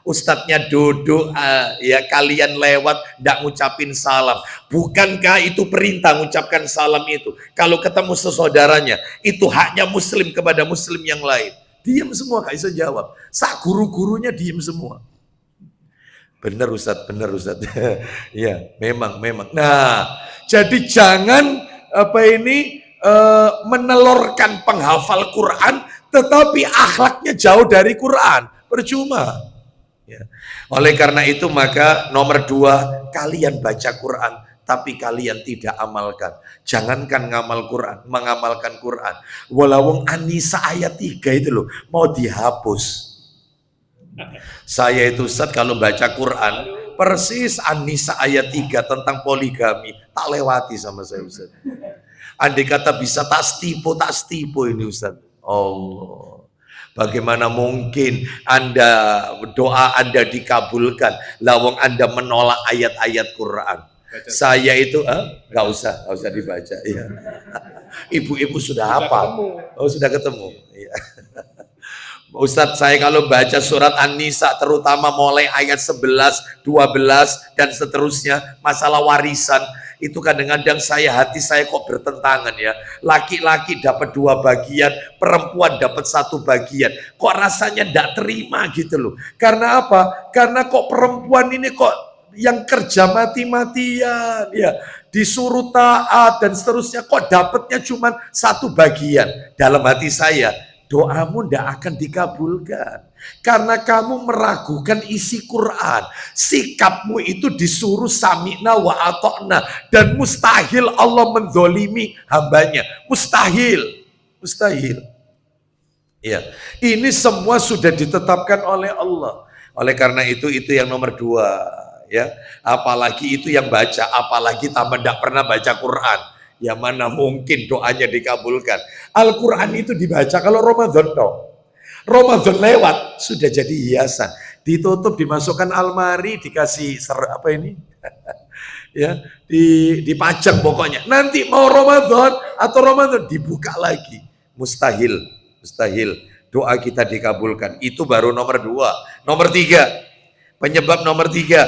A: ustadznya duduk ya kalian lewat tidak ngucapin salam? Bukankah itu perintah ngucapkan salam itu? Kalau ketemu sesaudaranya itu haknya muslim kepada muslim yang lain. Diam semua, gak bisa jawab. Sak guru-gurunya diam semua. Benar Ustadz, benar Ustadz. Ya, memang. Nah, jadi jangan menelurkan penghafal Quran, tetapi akhlaknya jauh dari Quran, percuma. Ya. Oleh karena itu maka nomor 2, kalian baca Quran, tapi kalian tidak amalkan. Jangankan mengamalkan Quran. Walau An-Nisa ayat 3 itu loh, mau dihapus. Saya itu Ustaz kalau baca Quran persis An-Nisa ayat 3 tentang poligami tak lewati sama saya Ustaz. Andai kata bisa tak stipo ini Ustaz. Allah, bagaimana mungkin doa Anda dikabulkan lawang Anda menolak ayat-ayat Quran? Saya itu nggak usah dibaca ya. Ibu-ibu sudah apa? Oh, sudah ketemu. Ya. Ustadz, saya kalau baca surat An-Nisa terutama mulai ayat 11, 12 dan seterusnya masalah warisan, itu kadang-kadang hati saya kok bertentangan ya. Laki-laki dapat 2 bagian, perempuan dapat 1 bagian. Kok rasanya tidak terima gitu loh. Karena apa? Karena kok perempuan ini kok yang kerja mati-matian ya, disuruh taat dan seterusnya, kok dapatnya cuma 1 bagian. Dalam hati saya, doamu tidak akan dikabulkan karena kamu meragukan isi Quran. Sikapmu itu disuruh sami'na wa ata'na, dan mustahil Allah menzolimi hambanya. Mustahil. Ya, ini semua sudah ditetapkan oleh Allah. Oleh karena itu yang nomor 2 ya. Apalagi itu yang baca, apalagi tambah tidak pernah baca Quran. Ya mana mungkin doanya dikabulkan. Al-Quran itu dibaca kalau Ramadan toh. Ramadan lewat, sudah jadi hiasan. Ditutup, dimasukkan almari, dikasih apa ini? Ya, dipajang pokoknya. Nanti mau Ramadan atau Ramadan dibuka lagi. Mustahil, mustahil. Doa kita dikabulkan. Itu baru nomor 2. Nomor 3. Penyebab nomor 3.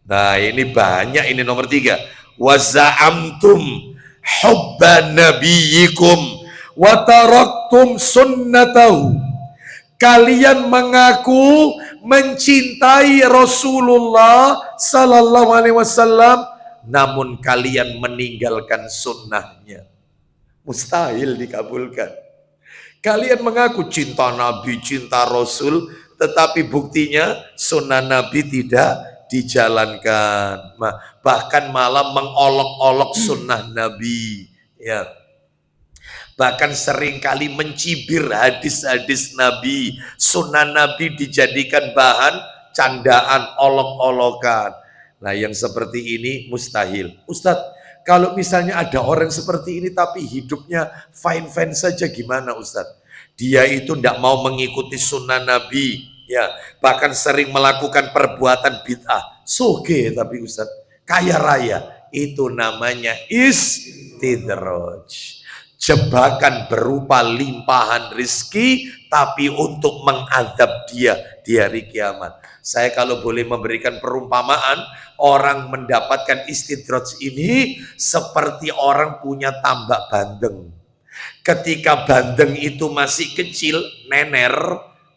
A: Nah, ini banyak ini nomor 3. Wa za'amtum hubban nabiyyikum wa taraktum sunnatahu. Kalian mengaku mencintai Rasulullah sallallahu alaihi wasallam, namun kalian meninggalkan sunnahnya. Mustahil dikabulkan. Kalian mengaku cinta Nabi, cinta Rasul, tetapi buktinya sunnah Nabi tidak dijalankan. Bahkan malah mengolok-olok sunnah Nabi. Ya. Bahkan seringkali mencibir hadis-hadis Nabi, sunnah Nabi dijadikan bahan candaan, olok-olokan. Nah, yang seperti ini mustahil. Ustadz, kalau misalnya ada orang seperti ini tapi hidupnya fine-fine saja, gimana Ustadz? Dia itu tidak mau mengikuti sunnah Nabi, ya, bahkan sering melakukan perbuatan bid'ah. Soge tapi Ustadz, kaya raya. Itu namanya istidraj. Jebakan berupa limpahan rizki, tapi untuk mengadab dia di hari kiamat. Saya kalau boleh memberikan perumpamaan, orang mendapatkan istidraj ini seperti orang punya tambak bandeng. Ketika bandeng itu masih kecil, nener,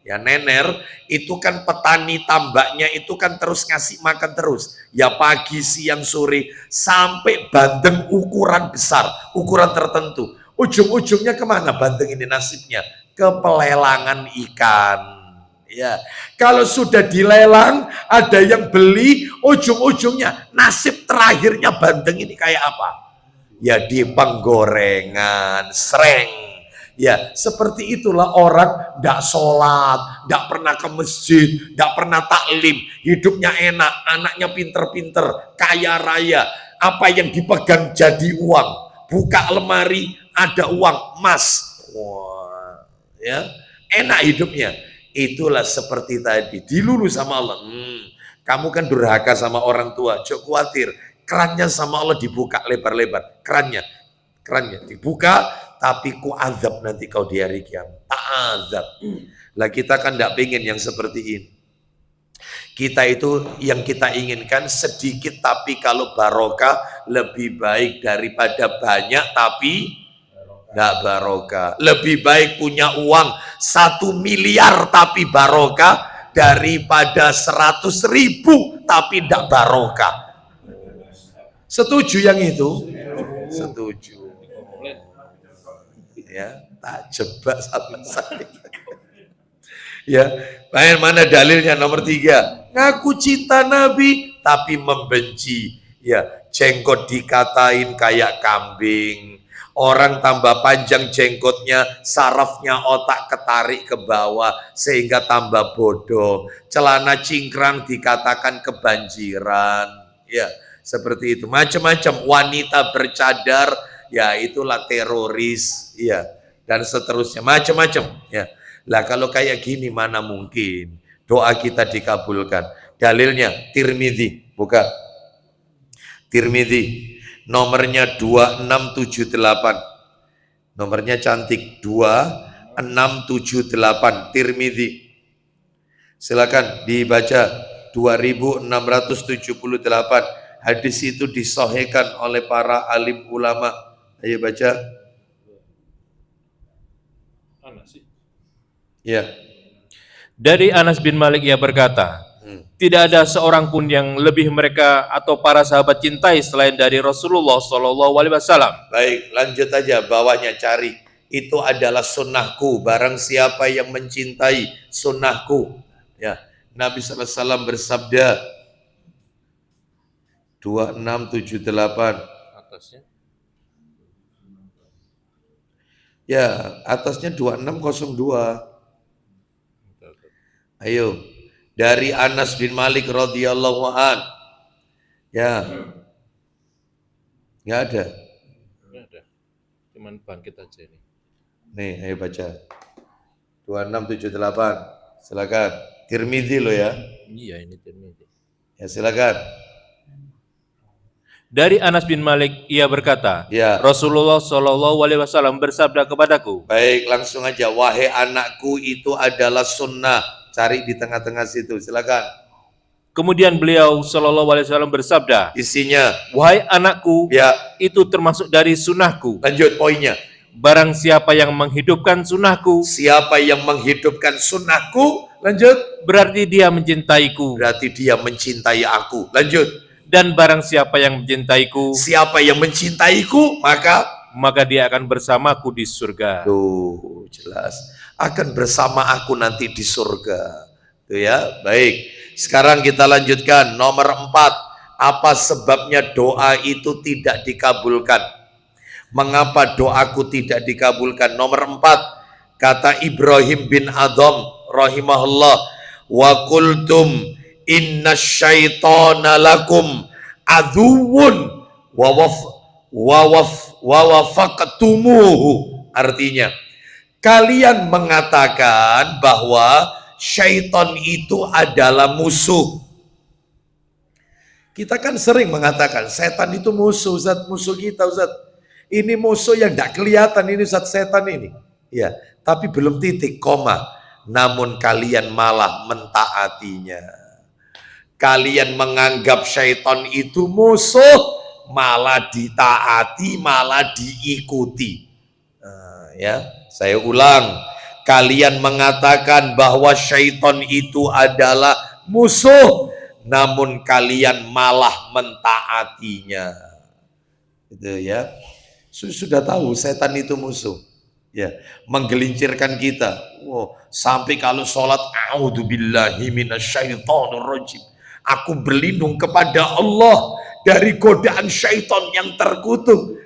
A: ya nener, itu kan petani tambaknya itu kan terus ngasih makan terus. Ya pagi, siang, sore, sampai bandeng ukuran besar, ukuran tertentu. Ujung-ujungnya kemana bandeng ini nasibnya? Ke pelelangan ikan. Ya, kalau sudah dilelang, ada yang beli, ujung-ujungnya nasib terakhirnya bandeng ini kayak apa? Ya di penggorengan, sreng. Ya, seperti itulah orang tidak sholat, tidak pernah ke masjid, tidak pernah taklim, hidupnya enak, anaknya pinter-pinter, kaya raya. Apa yang dipegang jadi uang, buka lemari, ada uang emas. Wah, ya, enak hidupnya. Itulah seperti tadi, dilulu sama Allah. Kamu kan durhaka sama orang tua, jangan khawatir. Kerannya sama Allah dibuka lebar-lebar. Kerannya dibuka, tapi ku azab nanti kau di hari kiamat. Tak azab. Lah kita kan tidak pengen yang seperti ini. Kita itu yang kita inginkan sedikit, tapi kalau barokah lebih baik daripada banyak tapi tidak barokah. Lebih baik punya uang 1 miliar tapi barokah daripada 100.000 tapi tidak barokah. Setuju yang itu? Setuju. Ya, tak jebak sama saya. Ya, mana dalilnya? Nomor 3, ngaku cinta Nabi tapi membenci. Ya, jenggot dikatain kayak kambing. Orang tambah panjang jenggotnya, sarafnya otak ketarik ke bawah sehingga tambah bodoh. Celana cingkrang dikatakan kebanjiran. Ya, seperti itu. Macam-macam. Wanita bercadar, ya itulah teroris. Ya, dan seterusnya. Macam-macam. Ya. Lah kalau kayak gini mana mungkin doa kita dikabulkan. Dalilnya Tirmidzi, buka. Tirmidzi. Nomornya 2678. Nomornya cantik, 2678 Tirmidzi. Silakan dibaca. 2678. Hadis itu disahihkan oleh para alim ulama. Ayo baca. Ya.
B: Dari Anas bin Malik ia berkata, tidak ada seorang pun yang lebih mereka atau para sahabat cintai selain dari Rasulullah SAW.
A: Baik, lanjut aja bawahnya cari. Itu adalah sunnahku. Barang siapa yang mencintai sunnahku. Ya, Nabi SAW bersabda. 2678.
B: Atasnya?
A: Ya, atasnya 2602. Ayo. Dari Anas bin Malik radhiyallahu an. Ya. Enggak ada.
B: Enggak ada. Cuman bangkit aja ini.
A: Nih, ayo baca. 2678. Silakan. Tirmidzi lo ya.
B: Iya, ini Tirmidzi.
A: Ya silakan.
B: Dari Anas bin Malik, ia berkata,
A: Ya.
B: Rasulullah SAW bersabda kepadaku,
A: Baik, langsung aja. Wahai anakku, itu adalah sunnah. Cari di tengah-tengah situ. Silakan.
B: kemudian beliau SAW bersabda,
A: Isinya.
B: wahai anakku,
A: Ya.
B: itu termasuk dari sunnahku.
A: Lanjut poinnya.
B: Barang siapa yang menghidupkan sunnahku,
A: Siapa yang menghidupkan sunnahku, lanjut.
B: berarti dia mencintaiku.
A: Berarti dia mencintai aku. Lanjut.
B: Dan barang siapa yang mencintaiku,
A: Siapa yang mencintaiku,
B: maka dia akan bersamaku di surga.
A: tuh jelas akan bersama aku nanti di surga. Tuh ya, baik. Sekarang kita lanjutkan nomor 4. Apa sebabnya doa itu tidak dikabulkan? Mengapa doaku tidak dikabulkan? Nomor 4, kata Ibrahim bin Adham rahimahullah, wa qultum inna syaitana lakum aduwwun wa wafaqtumuhu. Artinya, kalian mengatakan bahwa syaitan itu adalah musuh. Kita kan sering mengatakan setan itu musuh, Ustaz, musuh kita, Ustaz. Ini musuh yang tidak kelihatan, ini Ustaz, setan ini. Ya, tapi belum titik, koma. Namun kalian malah mentaatinya. Kalian menganggap syaitan itu musuh, malah ditaati, malah diikuti. Nah, ya, saya ulang. Kalian mengatakan bahwa syaitan itu adalah musuh, namun kalian malah mentaatinya. Itu ya. Sudah tahu setan itu musuh. Ya, menggelincirkan kita. Wow, sampai kalau sholat, a'udzubillahi minasyaitonirrajim. Aku berlindung kepada Allah dari godaan syaitan yang terkutuk.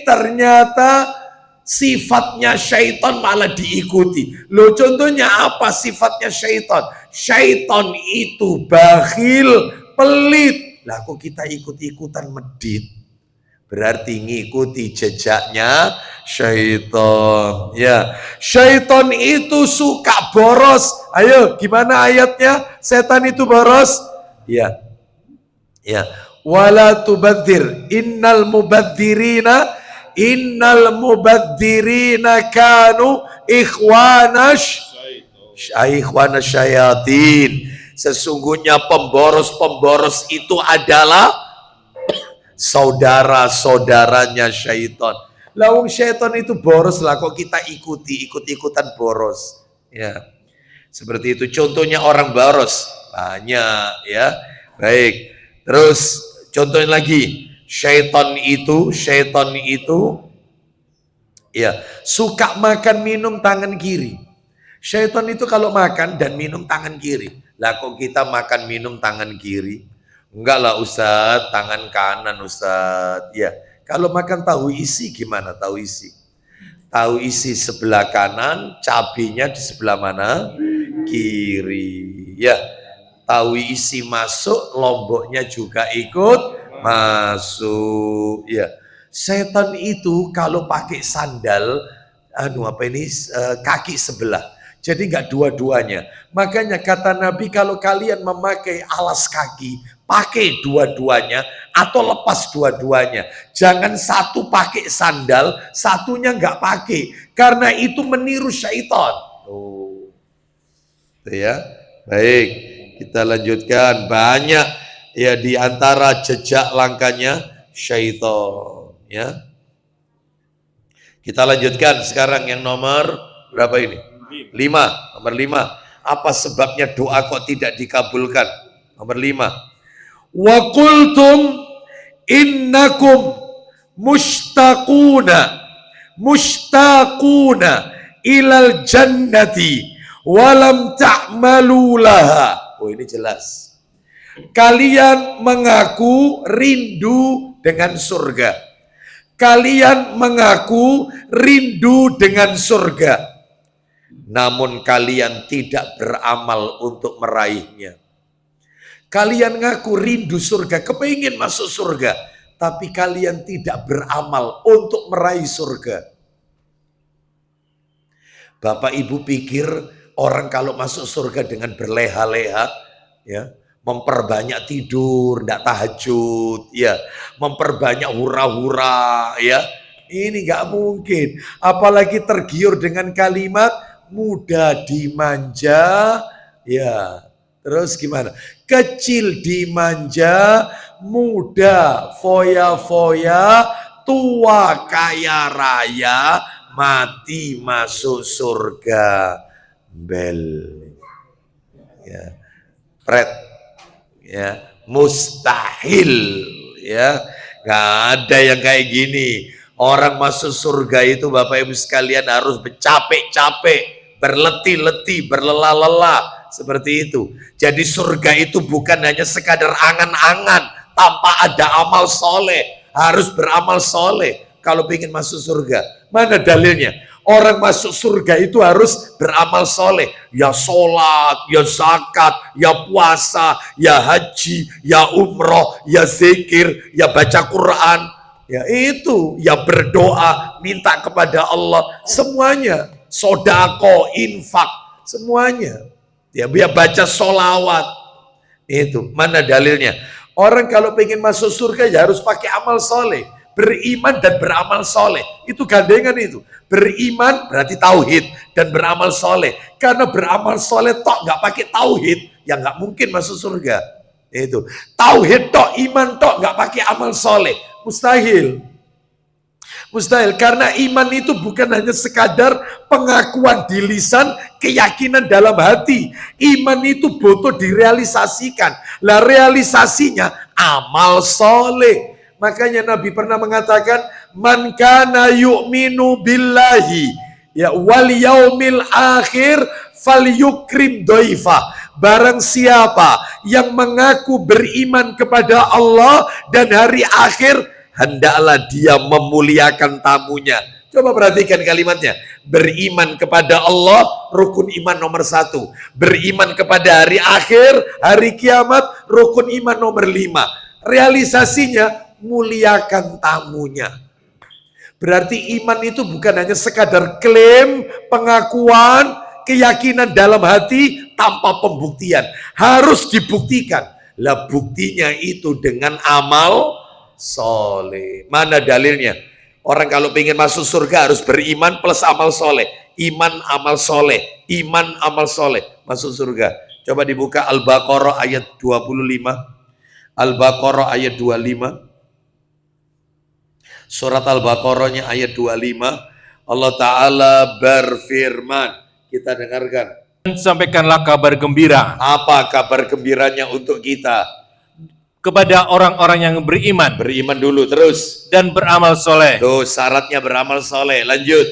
A: Ternyata sifatnya syaitan malah diikuti. Loh, contohnya apa sifatnya syaitan? Syaitan itu bakhil, pelit. Lah kok kita ikut-ikutan medit? Berarti ngikuti jejaknya syaitan. Ya, syaitan itu suka boros. Ayo, gimana ayatnya? Setan itu boros? Ya. Ya. Wala tubadzir innal mubadzirina kanu ikhwana syayatin. Sesungguhnya pemboros-pemboros itu adalah saudara-saudaranya syaitan. Lawung syaitan itu boros lah, kok kita ikut-ikutan boros. Ya, seperti itu. Contohnya orang boros banyak, ya. Baik. Terus contohnya lagi, syaitan itu ya suka makan minum tangan kiri. Syaitan itu kalau makan dan minum tangan kiri. Lah kok kita makan minum tangan kiri? Enggak lah Ustadz, tangan kanan Ustadz. Ya, kalau makan tahu isi gimana tahu isi? Tahu isi sebelah kanan, cabenya di sebelah mana? Kiri. Ya, tahu isi masuk, lomboknya juga ikut masuk. Ya, setan itu kalau pakai sandal, kaki sebelah. Jadi enggak dua-duanya. Makanya kata Nabi, kalau kalian memakai alas kaki, pakai dua-duanya atau lepas dua-duanya. Jangan satu pakai sandal, satunya enggak pakai. Karena itu meniru syaitan. Oh. Ya. Baik, kita lanjutkan. Banyak ya di antara jejak langkahnya syaitan, ya. Kita lanjutkan sekarang yang nomor berapa ini? 5. Nomor 5. Apa sebabnya doa kok tidak dikabulkan? Nomor 5. Wa qultum innakum mushtaquna ilal jannati walam ta'malu laha. Oh, ini jelas. Kalian mengaku rindu dengan surga. Kalian mengaku rindu dengan surga. Namun kalian tidak beramal untuk meraihnya. Kalian ngaku rindu surga, kepingin masuk surga, tapi kalian tidak beramal untuk meraih surga. Bapak Ibu pikir orang kalau masuk surga dengan berleha-leha, ya, memperbanyak tidur, tidak tahajud, ya, memperbanyak hura-hura, ya, ini nggak mungkin. Apalagi tergiur dengan kalimat mudah dimanja, ya. Terus gimana? Kecil dimanja, muda foya-foya, tua kaya raya, mati masuk surga. Bel. Ya. Pret. Ya, mustahil, ya. Nggak ada yang kayak gini. Orang masuk surga itu Bapak Ibu sekalian harus bercapek-capek, berletih-letih, berlelah-lelah, seperti itu. Jadi surga itu bukan hanya sekadar angan-angan tanpa ada amal soleh, harus beramal soleh kalau ingin masuk surga. Mana dalilnya? Orang masuk surga itu harus beramal soleh. Ya sholat, ya zakat, ya puasa, ya haji, ya umroh, ya zikir, ya baca Quran. Ya itu, ya berdoa, minta kepada Allah. Semuanya. Sodako, infak, semuanya. Ya biar baca sholawat. Itu, mana dalilnya? Orang kalau pengen masuk surga ya harus pakai amal soleh. Beriman dan beramal soleh, itu gandengan itu. Beriman berarti tauhid dan beramal soleh. Karena beramal soleh tok nggak pakai tauhid, ya nggak mungkin masuk surga. Itu tauhid tok, iman tok nggak pakai amal soleh, mustahil. Mustahil, karena iman itu bukan hanya sekadar pengakuan di lisan, keyakinan dalam hati. Iman itu butuh direalisasikan. Lah realisasinya amal soleh. Makanya Nabi pernah mengatakan, man kana yu'minu billahi ya wal yaumil akhir falyukrim doifa. Barang siapa yang mengaku beriman kepada Allah dan hari akhir, hendaklah dia memuliakan tamunya. Coba perhatikan kalimatnya. Beriman kepada Allah, rukun iman nomor 1. Beriman kepada hari akhir, hari kiamat, rukun iman nomor 5. Realisasinya, muliakan tamunya. Berarti iman itu bukan hanya sekadar klaim, pengakuan, keyakinan dalam hati tanpa pembuktian. Harus dibuktikan. Lah buktinya itu dengan amal soleh. Mana dalilnya? Orang kalau ingin masuk surga harus beriman plus amal soleh. Iman, amal soleh. Iman, amal soleh. Masuk surga. Coba dibuka Al-Baqarah ayat 25. Al-Baqarah ayat 25. Surat Al-Baqarahnya ayat 25. Allah Ta'ala berfirman. Kita dengarkan.
B: Dan sampaikanlah kabar gembira.
A: Apa kabar gembiranya untuk kita?
B: Kepada orang-orang yang beriman.
A: Beriman dulu terus.
B: Dan beramal soleh.
A: Tuh syaratnya beramal soleh. Lanjut.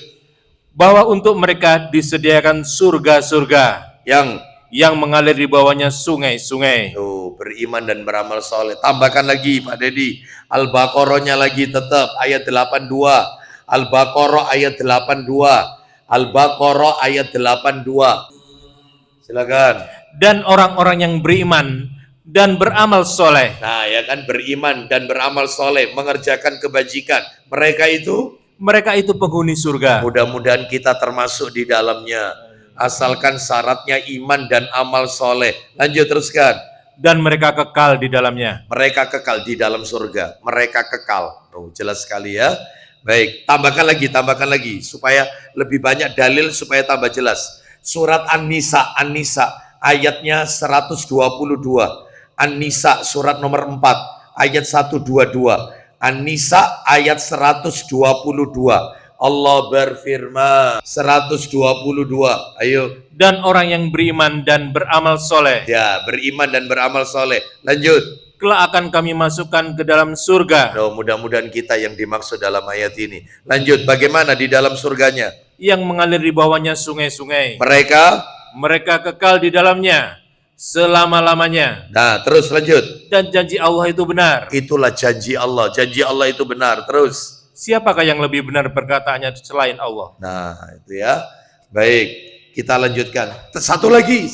B: Bahwa untuk mereka disediakan surga-surga. Yang mengalir di bawahnya sungai-sungai.
A: Tuh, beriman dan beramal soleh. Tambahkan lagi Pak Dedi. Al-Baqarahnya lagi tetap ayat 82. Al-Baqarah ayat 82. Al-Baqarah ayat 82. Silakan.
B: Dan orang-orang yang beriman dan beramal soleh.
A: Nah ya kan, beriman dan beramal soleh, mengerjakan kebajikan. Mereka itu
B: penghuni surga.
A: Mudah-mudahan kita termasuk di dalamnya. Asalkan syaratnya iman dan amal soleh. Lanjut teruskan.
B: Dan mereka kekal di dalamnya.
A: Mereka kekal di dalam surga. Mereka kekal. Oh, jelas sekali ya. Baik, tambahkan lagi. Supaya lebih banyak dalil, supaya tambah jelas. Surat An-Nisa ayatnya 122. An-Nisa surat nomor 4 ayat 122. An-Nisa ayat 122. Allah berfirman 122. Ayo.
B: Dan orang yang beriman dan beramal soleh.
A: Ya, beriman dan beramal soleh. Lanjut.
B: Kelak akan kami masukkan ke dalam surga.
A: Oh, mudah-mudahan kita yang dimaksud dalam ayat ini. Lanjut, bagaimana di dalam surganya?
B: Yang mengalir di bawahnya sungai-sungai.
A: Mereka
B: kekal di dalamnya selama-lamanya.
A: Nah, terus lanjut.
B: Dan janji Allah itu benar.
A: Itulah janji Allah. Janji Allah itu benar. Terus.
B: Siapakah yang lebih benar perkataannya selain Allah?
A: Nah, itu ya. Baik, kita lanjutkan. Satu lagi.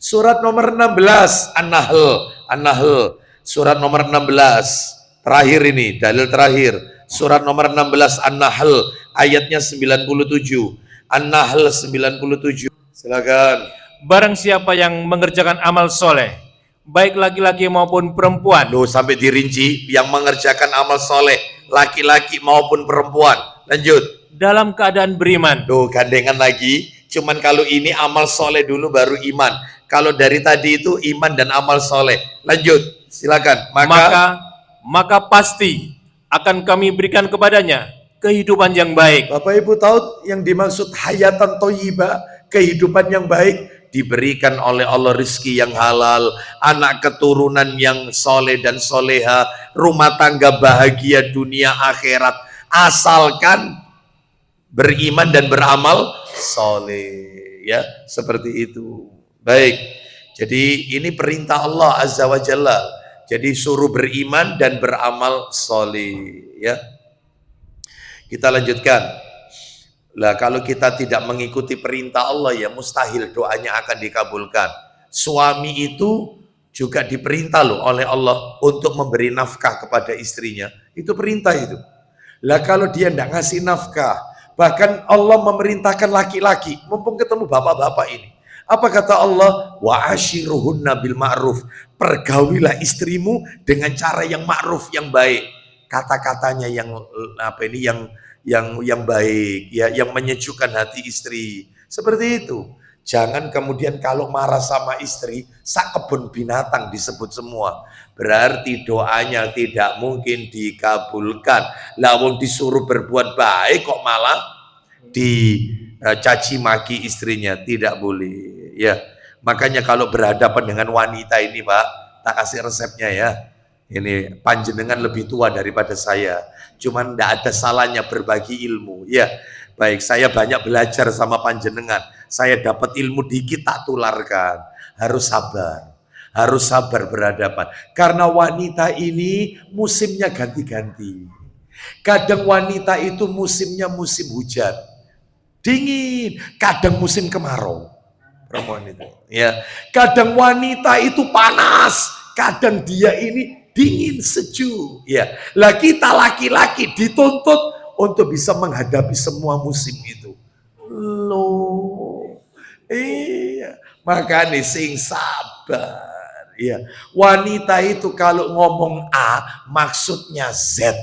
A: Surat nomor 16, An-Nahl. Surat nomor 16. Terakhir ini, dalil terakhir. Surat nomor 16 An-Nahl, ayatnya 97. An-Nahl 97. Silakan.
B: Barang siapa yang mengerjakan amal soleh, baik laki-laki maupun perempuan,
A: Loh, sampai dirinci yang mengerjakan amal soleh, laki-laki maupun perempuan. Lanjut.
B: dalam keadaan beriman,
A: Loh, gandengan lagi. Cuman kalau ini amal soleh dulu baru iman. Kalau dari tadi itu iman dan amal soleh. Lanjut. Silakan.
B: maka pasti akan kami berikan kepadanya kehidupan yang baik.
A: Bapak Ibu tahu yang dimaksud hayatan thayyibah, kehidupan yang baik, diberikan oleh Allah rizki yang halal, anak keturunan yang soleh dan soleha, rumah tangga bahagia dunia akhirat, asalkan beriman dan beramal soleh, ya seperti itu. Baik, jadi ini perintah Allah Azza wa Jalla. Jadi suruh beriman dan beramal soleh, ya. Kita lanjutkan. Lah kalau kita tidak mengikuti perintah Allah, ya mustahil doanya akan dikabulkan. Suami itu juga diperintah loh oleh Allah untuk memberi nafkah kepada istrinya. Itu perintah itu. Lah kalau dia tidak ngasih nafkah, bahkan Allah memerintahkan laki-laki, mumpung ketemu bapak-bapak ini. Apa kata Allah? Wa ashiruhunna bil ma'ruf. Pergaulilah istrimu dengan cara yang ma'ruf, yang baik. Kata-katanya yang apa ini, yang baik, ya, yang menyejukkan hati istri. Seperti itu. Jangan kemudian kalau marah sama istri, sak kebun binatang disebut semua. Berarti doanya tidak mungkin dikabulkan. Lah wong disuruh berbuat baik kok malah dicaci maki istrinya, tidak boleh. Ya, makanya kalau berhadapan dengan wanita ini, Pak, tak kasih resepnya ya. Ini panjenengan lebih tua daripada saya, cuman tidak ada salahnya berbagi ilmu. Ya, baik, saya banyak belajar sama panjenengan. Saya dapat ilmu dikit tak tularkan. Harus sabar berhadapan. Karena wanita ini musimnya ganti-ganti. Kadang wanita itu musimnya musim hujan, dingin, kadang musim kemarau. Perempuan itu, ya. Kadang wanita itu panas, kadang dia ini dingin sejuk, ya. Lah kita laki-laki dituntut untuk bisa menghadapi semua musim itu. Loh, iya, makanya sing sabar, ya. Wanita itu kalau ngomong A, maksudnya Z.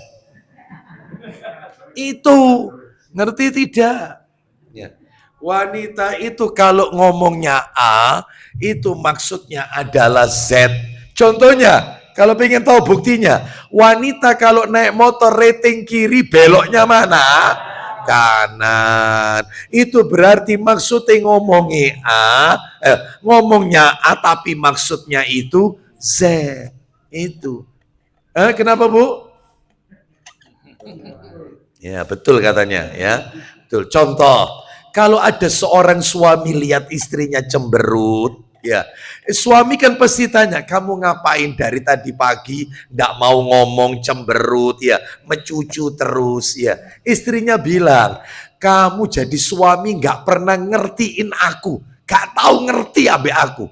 A: Itu ngerti tidak? Ya. Wanita itu kalau ngomongnya A, itu maksudnya adalah Z. Contohnya, kalau pengen tahu buktinya, wanita kalau naik motor rating kiri, beloknya mana? Kanan. Itu berarti maksudnya ngomongnya A tapi maksudnya itu Z. Itu. Kenapa, Bu? Ya, betul katanya, ya. Betul. Contoh, kalau ada seorang suami lihat istrinya cemberut, ya, suami kan pasti tanya, kamu ngapain dari tadi pagi, nggak mau ngomong, cemberut, ya, mencucu terus, ya. Istrinya bilang, kamu jadi suami nggak pernah ngertiin aku, nggak tahu ngerti abe aku.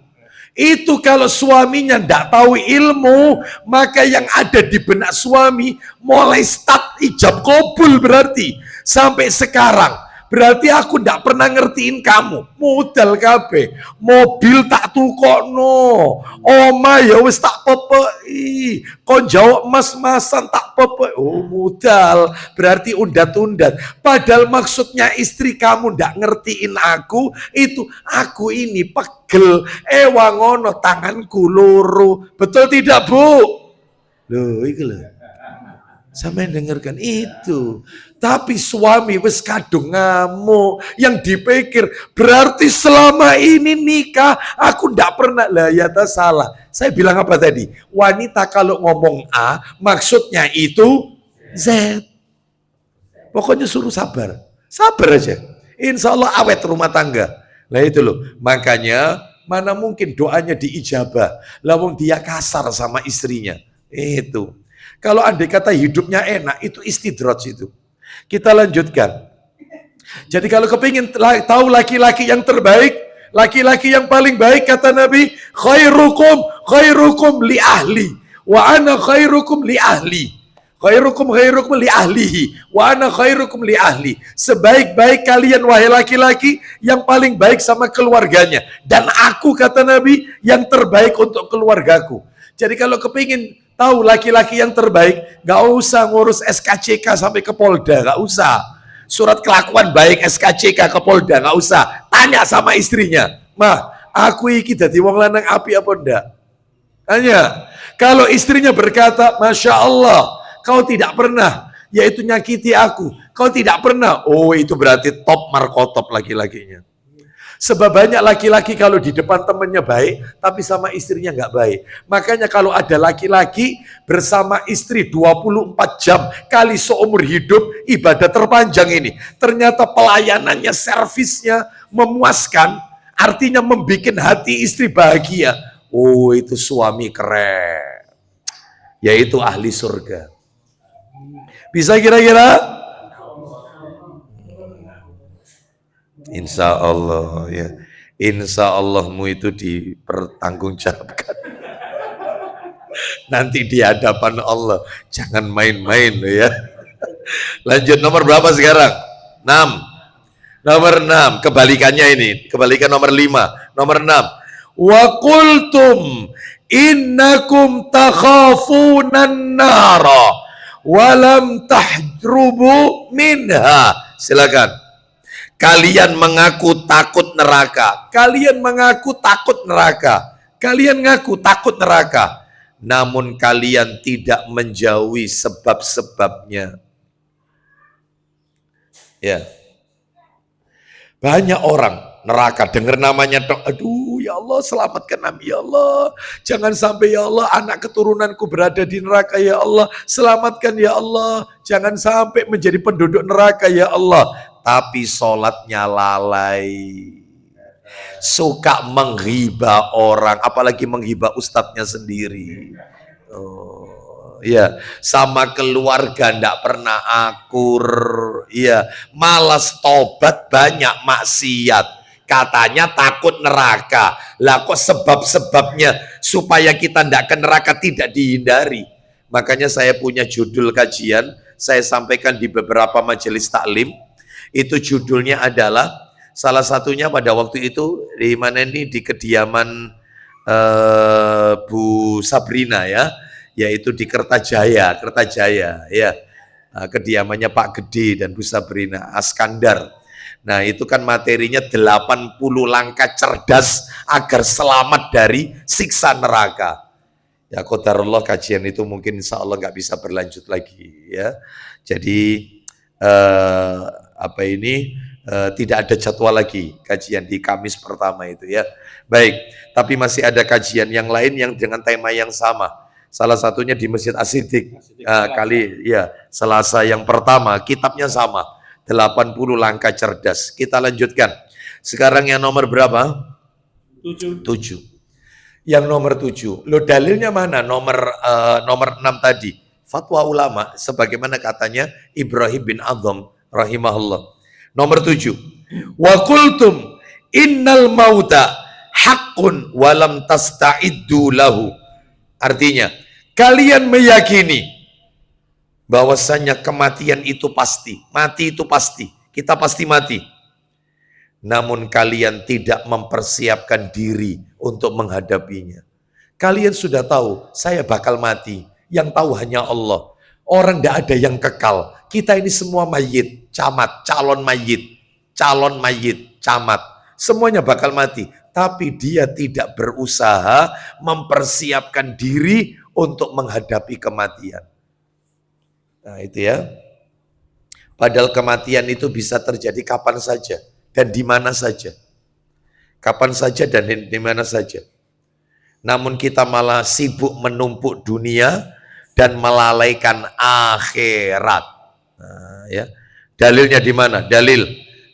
A: Itu kalau suaminya nggak tahu ilmu, maka yang ada di benak suami mulai start ijab kabul berarti sampai sekarang. Berarti aku ndak pernah ngertiin kamu. Modal kabeh. Mobil tak tukokno. Oma ya wis tak pepeki. Kon jawab mas-masan tak pepeki. Oh, modal. Berarti undat-undat. Padahal maksudnya istri kamu ndak ngertiin aku, itu aku ini pegel. Wangono tanganku loro. Betul tidak, Bu? Loh, iki lho. Sampai dengarkan itu. Tapi suami wis kadung ngamuk, yang dipikir berarti selama ini nikah aku ndak pernah. Lah ya tak salah. Saya bilang apa tadi? Wanita kalau ngomong A maksudnya itu Z. Pokoknya suruh sabar. Sabar aja. Insya Allah awet rumah tangga. Nah itu loh. Makanya mana mungkin doanya diijabah. Lawang dia kasar sama istrinya. Itu. Kalau andai kata hidupnya enak, itu istidraj itu. Kita lanjutkan. Jadi kalau kepingin tahu laki-laki yang terbaik, laki-laki yang paling baik, kata Nabi, khairukum li ahli, wa ana khairukum li ahli. Khairukum khairukum li ahlihi wa ana khairukum li ahli. Sebaik-baik kalian wahai laki-laki yang paling baik sama keluarganya, dan aku kata Nabi yang terbaik untuk keluargaku. Jadi kalau kepingin tahu laki-laki yang terbaik, gak usah ngurus SKCK sampai ke Polda, gak usah. Surat kelakuan baik SKCK ke Polda, gak usah. Tanya sama istrinya, "Mah, aku iki dadi wong lanang api apa ndak?" Tanya. Kalau istrinya berkata, "Masya Allah, kau tidak pernah, yaitu nyakiti aku. Kau tidak pernah." Oh, itu berarti top markotop laki-lakinya. Sebab banyak laki-laki kalau di depan temannya baik, tapi sama istrinya nggak baik. Makanya kalau ada laki-laki bersama istri 24 jam kali seumur hidup, ibadah terpanjang ini. Ternyata pelayanannya, servisnya memuaskan, artinya membuat hati istri bahagia. Oh, itu suami keren. Yaitu ahli surga. Bisa kira-kira? Insya Allah ya. Insya Allahmu itu dipertanggungjawabkan. Nanti di hadapan Allah. Jangan main-main loh ya. Lanjut, nomor berapa sekarang? 6. Nomor 6. Kebalikannya ini. Kebalikan nomor 5. Nomor 6. Wa qultum innakum takhafunan nara walam tahdrubu minha. Silakan. Kalian mengaku takut neraka. Kalian mengaku takut neraka. Kalian ngaku takut neraka. Namun kalian tidak menjauhi sebab-sebabnya. Ya. Banyak orang neraka dengar namanya dok, aduh ya Allah selamatkan kami ya Allah, jangan sampai ya Allah anak keturunanku berada di neraka ya Allah, selamatkan ya Allah, jangan sampai menjadi penduduk neraka ya Allah. Tapi sholatnya lalai, suka menghibah orang, apalagi menghibah ustadznya sendiri. Ya, sama keluarga ndak pernah akur, ya, malas tobat, banyak maksiat, katanya takut neraka. Lah kok sebab-sebabnya supaya kita ndak ke neraka tidak dihindari. Makanya saya punya judul kajian, saya sampaikan di beberapa majelis taklim. Itu judulnya adalah, salah satunya pada waktu itu di mana ini, di kediaman Bu Sabrina ya, yaitu di Kertajaya ya, kediamannya Pak Gede dan Bu Sabrina Askandar. Nah itu kan materinya 80 langkah cerdas agar selamat dari siksa neraka. Ya qadarullah, kajian itu mungkin insya Allah nggak bisa berlanjut lagi ya. Jadi tidak ada jadwal lagi kajian di Kamis pertama itu ya. Baik, tapi masih ada kajian yang lain yang dengan tema yang sama. Salah satunya di Masjid As-Siddiq kali ya, Selasa yang pertama, kitabnya sama, 80 langkah cerdas. Kita lanjutkan. Sekarang yang nomor berapa? 7. Yang nomor 7. Lo dalilnya mana? Nomor 6 tadi. Fatwa ulama sebagaimana katanya Ibrahim bin Adham rahimahullah. Nomor 7. Wa qultum innal mauta haqqun walam tasta'iddu lahu. Artinya, kalian meyakini bahwasanya kematian itu pasti, mati itu pasti, kita pasti mati. Namun kalian tidak mempersiapkan diri untuk menghadapinya. Kalian sudah tahu, saya bakal mati. Yang tahu hanya Allah. Orang tidak ada yang kekal. Kita ini semua mayit, camat, calon mayit, camat. Semuanya bakal mati. Tapi dia tidak berusaha mempersiapkan diri untuk menghadapi kematian. Nah itu ya. Padahal kematian itu bisa terjadi kapan saja dan di mana saja. Kapan saja dan di mana saja. Namun kita malah sibuk menumpuk dunia dan melalaikan akhirat. Nah, ya. Dalilnya di mana? Dalil.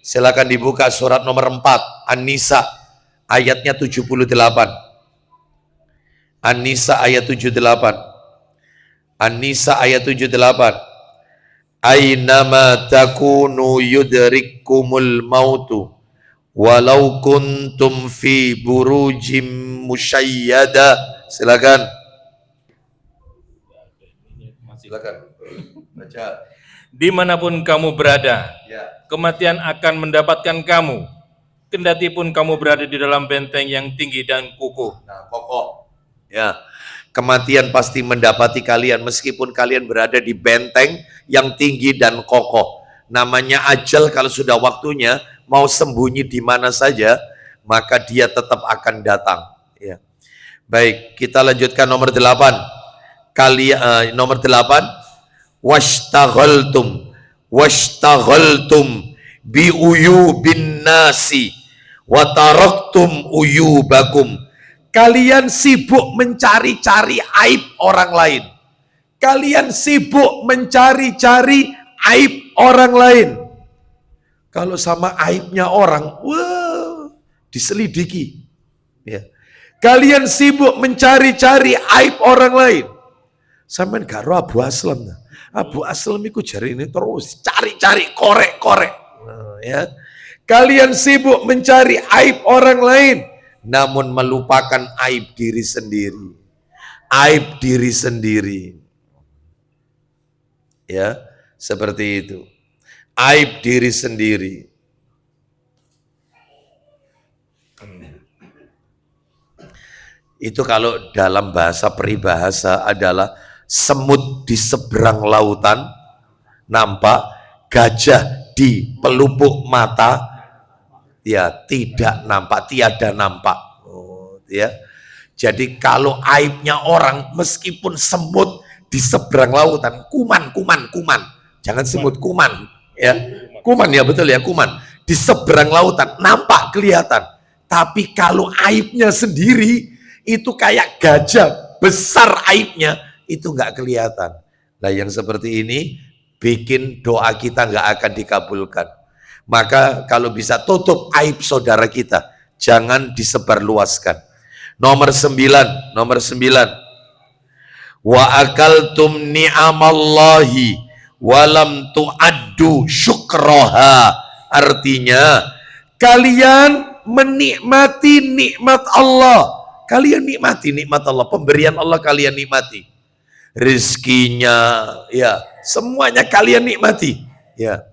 A: Silakan dibuka surat nomor 4 An-Nisa ayatnya 78. An-Nisa ayat 78. An-Nisa ayat 78. Ainama takunu yudrikkumul mautu walau kuntum fi burujim musyayyada. Silakan. Baca.
B: Dimanapun kamu berada,
A: Ya.
B: kematian akan mendapatkan kamu, kendati pun kamu berada di dalam benteng yang tinggi dan kukuh.
A: Nah, kokoh. Ya. Kematian pasti mendapati kalian meskipun kalian berada di benteng yang tinggi dan kokoh. Namanya ajal, kalau sudah waktunya mau sembunyi di mana saja, maka dia tetap akan datang. Ya. Baik, kita lanjutkan nomor 8. Nomor 8, washtaghaltum bi uyubin nasi wa taraktum uyubakum. Kalian sibuk mencari-cari aib orang lain. Kalian sibuk mencari-cari aib orang lain. Kalau sama aibnya orang, wah, diselidiki. Ya. Kalian sibuk mencari-cari aib orang lain. Sampeyan gak roh Abu Aslam. Abu Aslam iku jari ini terus cari-cari, korek-korek. Nah, ya. Kalian sibuk mencari aib orang lain, namun melupakan aib diri sendiri. Aib diri sendiri. Ya, seperti itu. Aib diri sendiri. Itu kalau dalam bahasa peribahasa adalah semut di seberang lautan nampak, gajah di pelupuk mata ya tidak nampak, tiada nampak. Ya. Jadi kalau aibnya orang, meskipun semut di seberang lautan, kuman, jangan semut, kuman, ya, kuman ya, betul ya, kuman di seberang lautan nampak, kelihatan. Tapi kalau aibnya sendiri itu kayak gajah besar, aibnya itu nggak kelihatan. Nah, yang seperti ini bikin doa kita nggak akan dikabulkan. Maka kalau bisa tutup aib saudara kita, jangan disebarluaskan. Nomor 9, wa akaltum ni'amallahi walam tu'addu syukraha. Artinya kalian menikmati nikmat Allah. Kalian nikmati nikmat Allah, pemberian Allah kalian nikmati. Rizkinya, ya, semuanya kalian nikmati. Ya.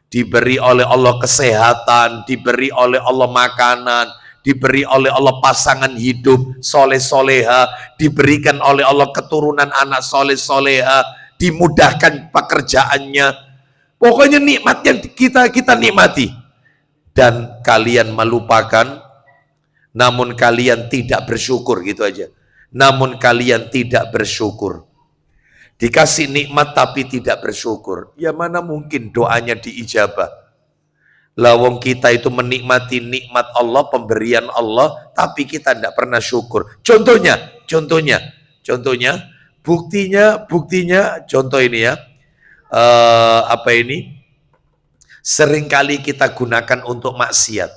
A: Diberi oleh Allah kesehatan, diberi oleh Allah makanan, diberi oleh Allah pasangan hidup soleh-soleha, diberikan oleh Allah keturunan anak soleh-soleha, dimudahkan pekerjaannya. Pokoknya nikmat yang kita nikmati. Dan kalian melupakan, namun kalian tidak bersyukur, gitu aja. Namun kalian tidak bersyukur. Dikasih nikmat tapi tidak bersyukur. Ya mana mungkin doanya diijabah. Lawang kita itu menikmati nikmat Allah, pemberian Allah, tapi kita tidak pernah syukur. Contohnya, buktinya, contoh ini ya. Seringkali kita gunakan untuk maksiat.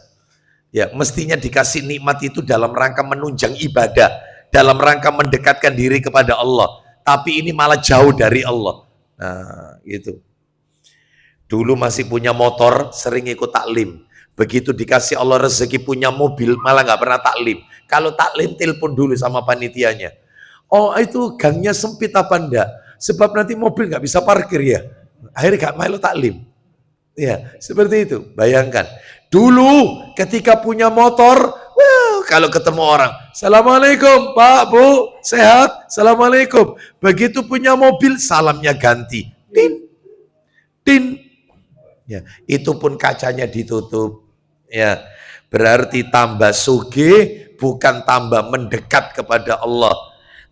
A: Ya, mestinya dikasih nikmat itu dalam rangka menunjang ibadah, dalam rangka mendekatkan diri kepada Allah. Tapi ini malah jauh dari Allah. Nah, gitu. Dulu masih punya motor, sering ikut taklim. Begitu dikasih Allah rezeki punya mobil, malah nggak pernah taklim. Kalau taklim, telepon dulu sama panitianya. Oh, itu gangnya sempit apa enggak? Sebab nanti mobil nggak bisa parkir ya. Akhirnya nggak malu taklim. Ya, seperti itu. Bayangkan. Dulu ketika punya motor, kalau ketemu orang, Assalamualaikum Pak, Bu, sehat? Assalamualaikum. Begitu punya mobil, salamnya ganti. Din. Ya, itu pun kacanya ditutup. Ya, berarti tambah sugih bukan tambah mendekat kepada Allah,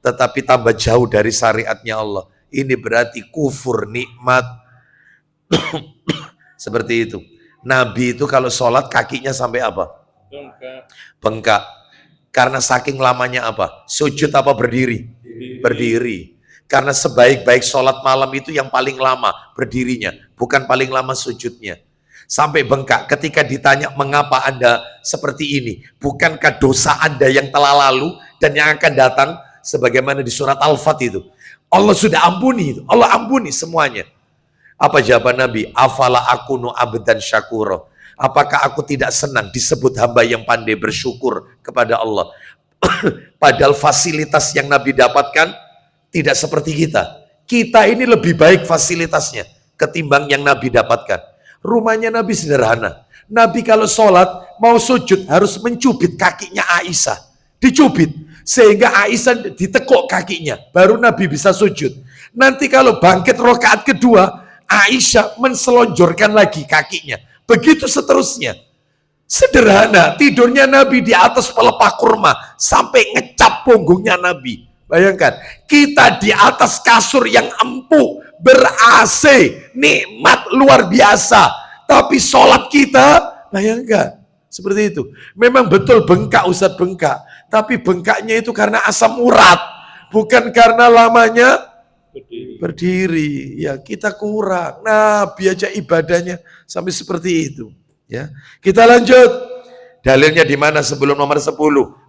A: tetapi tambah jauh dari syariatnya Allah. Ini berarti kufur nikmat. Seperti itu. Nabi itu kalau sholat kakinya sampai apa? Bengkak. Karena saking lamanya apa? Sujud apa berdiri? Berdiri. Karena sebaik-baik sholat malam itu yang paling lama berdirinya, bukan paling lama sujudnya. Sampai bengkak. Ketika ditanya mengapa Anda seperti ini, bukankah dosa Anda yang telah lalu dan yang akan datang, sebagaimana di surat Al-Fat itu, Allah sudah ampuni itu. Allah ampuni semuanya. Apa jawaban Nabi? Afala akunu abdan syakuro. Apakah aku tidak senang disebut hamba yang pandai bersyukur kepada Allah? Padahal fasilitas yang Nabi dapatkan tidak seperti kita. Kita ini lebih baik fasilitasnya ketimbang yang Nabi dapatkan. Rumahnya Nabi sederhana. Nabi kalau sholat, mau sujud harus mencubit kakinya Aisyah. Dicubit. Sehingga Aisyah ditekuk kakinya. Baru Nabi bisa sujud. Nanti kalau bangkit rakaat kedua, Aisyah menselonjorkan lagi kakinya. Begitu seterusnya. Sederhana, tidurnya Nabi di atas pelepah kurma sampai ngecap punggungnya Nabi. Bayangkan, kita di atas kasur yang empuk, ber-AC, nikmat luar biasa. Tapi sholat kita, bayangkan, seperti itu. Memang betul bengkak, Ustadz, bengkak. Tapi bengkaknya itu karena asam urat, bukan karena lamanya berdiri. Ya, kita kurang. Nabi aja ibadahnya sampai seperti itu. Ya, kita lanjut. Dalilnya di mana sebelum nomor 10?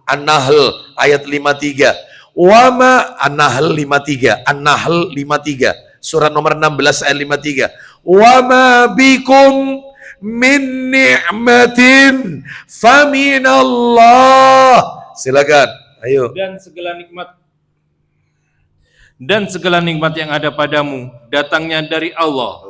A: An-Nahl ayat 53. Wama An-Nahl 53. An-Nahl 53. Surat nomor 16 ayat 53. Wama bikum min ni'matin faminallah. Silakan. Ayo.
B: Dan segala nikmat yang ada padamu datangnya dari Allah.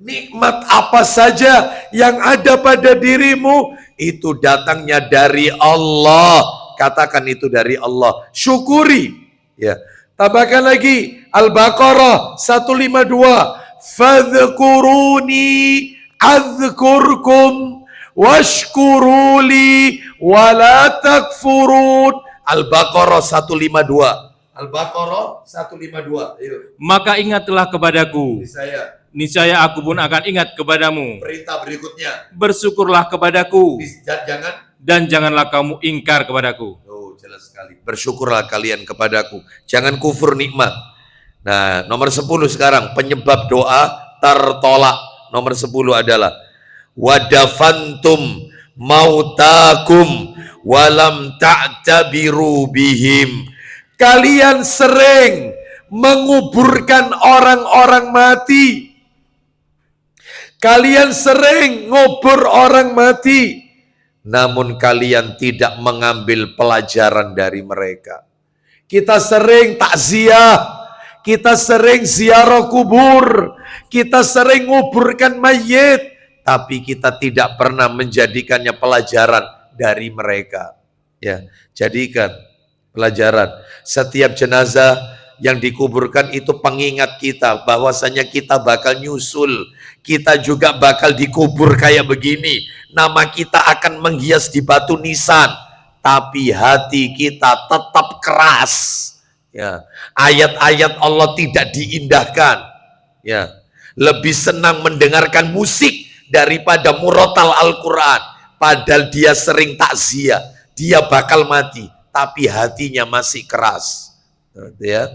A: Nikmat apa saja yang ada pada dirimu itu datangnya dari Allah. Katakan itu dari Allah. Syukuri. Ya. Tambahkan lagi Al-Baqarah 152. Fadhkuruni adzkurkum washkuruli wala takfurun. Al-Baqarah 152. Al-Baqarah 152. Ayo.
B: Maka ingatlah kepadaku. Niscaya aku pun akan ingat kepadamu.
A: Perintah berikutnya.
B: Bersyukurlah kepadaku.
A: Dan
B: janganlah kamu ingkar kepadaku.
A: Oh, jelas sekali. Bersyukurlah kalian kepadaku. Jangan kufur nikmat. Nah, nomor 10 sekarang. Penyebab doa tertolak. Nomor 10 adalah wadafantum mautakum walam ta'tabiru bihim. Kalian sering menguburkan orang-orang mati. Kalian sering ngubur orang mati. Namun kalian tidak mengambil pelajaran dari mereka. Kita sering takziah. Kita sering ziarah kubur. Kita sering nguburkan mayit. Tapi kita tidak pernah menjadikannya pelajaran dari mereka. Ya, jadikan pelajaran. Setiap jenazah yang dikuburkan itu pengingat kita bahwasanya kita bakal nyusul, kita juga bakal dikubur kayak begini. Nama kita akan menghias di batu nisan, tapi hati kita tetap keras. Ya, ayat-ayat Allah tidak diindahkan. Ya, lebih senang mendengarkan musik daripada murotal Al-Quran. Padahal dia sering takziah, dia bakal mati, tapi hatinya masih keras. Ya.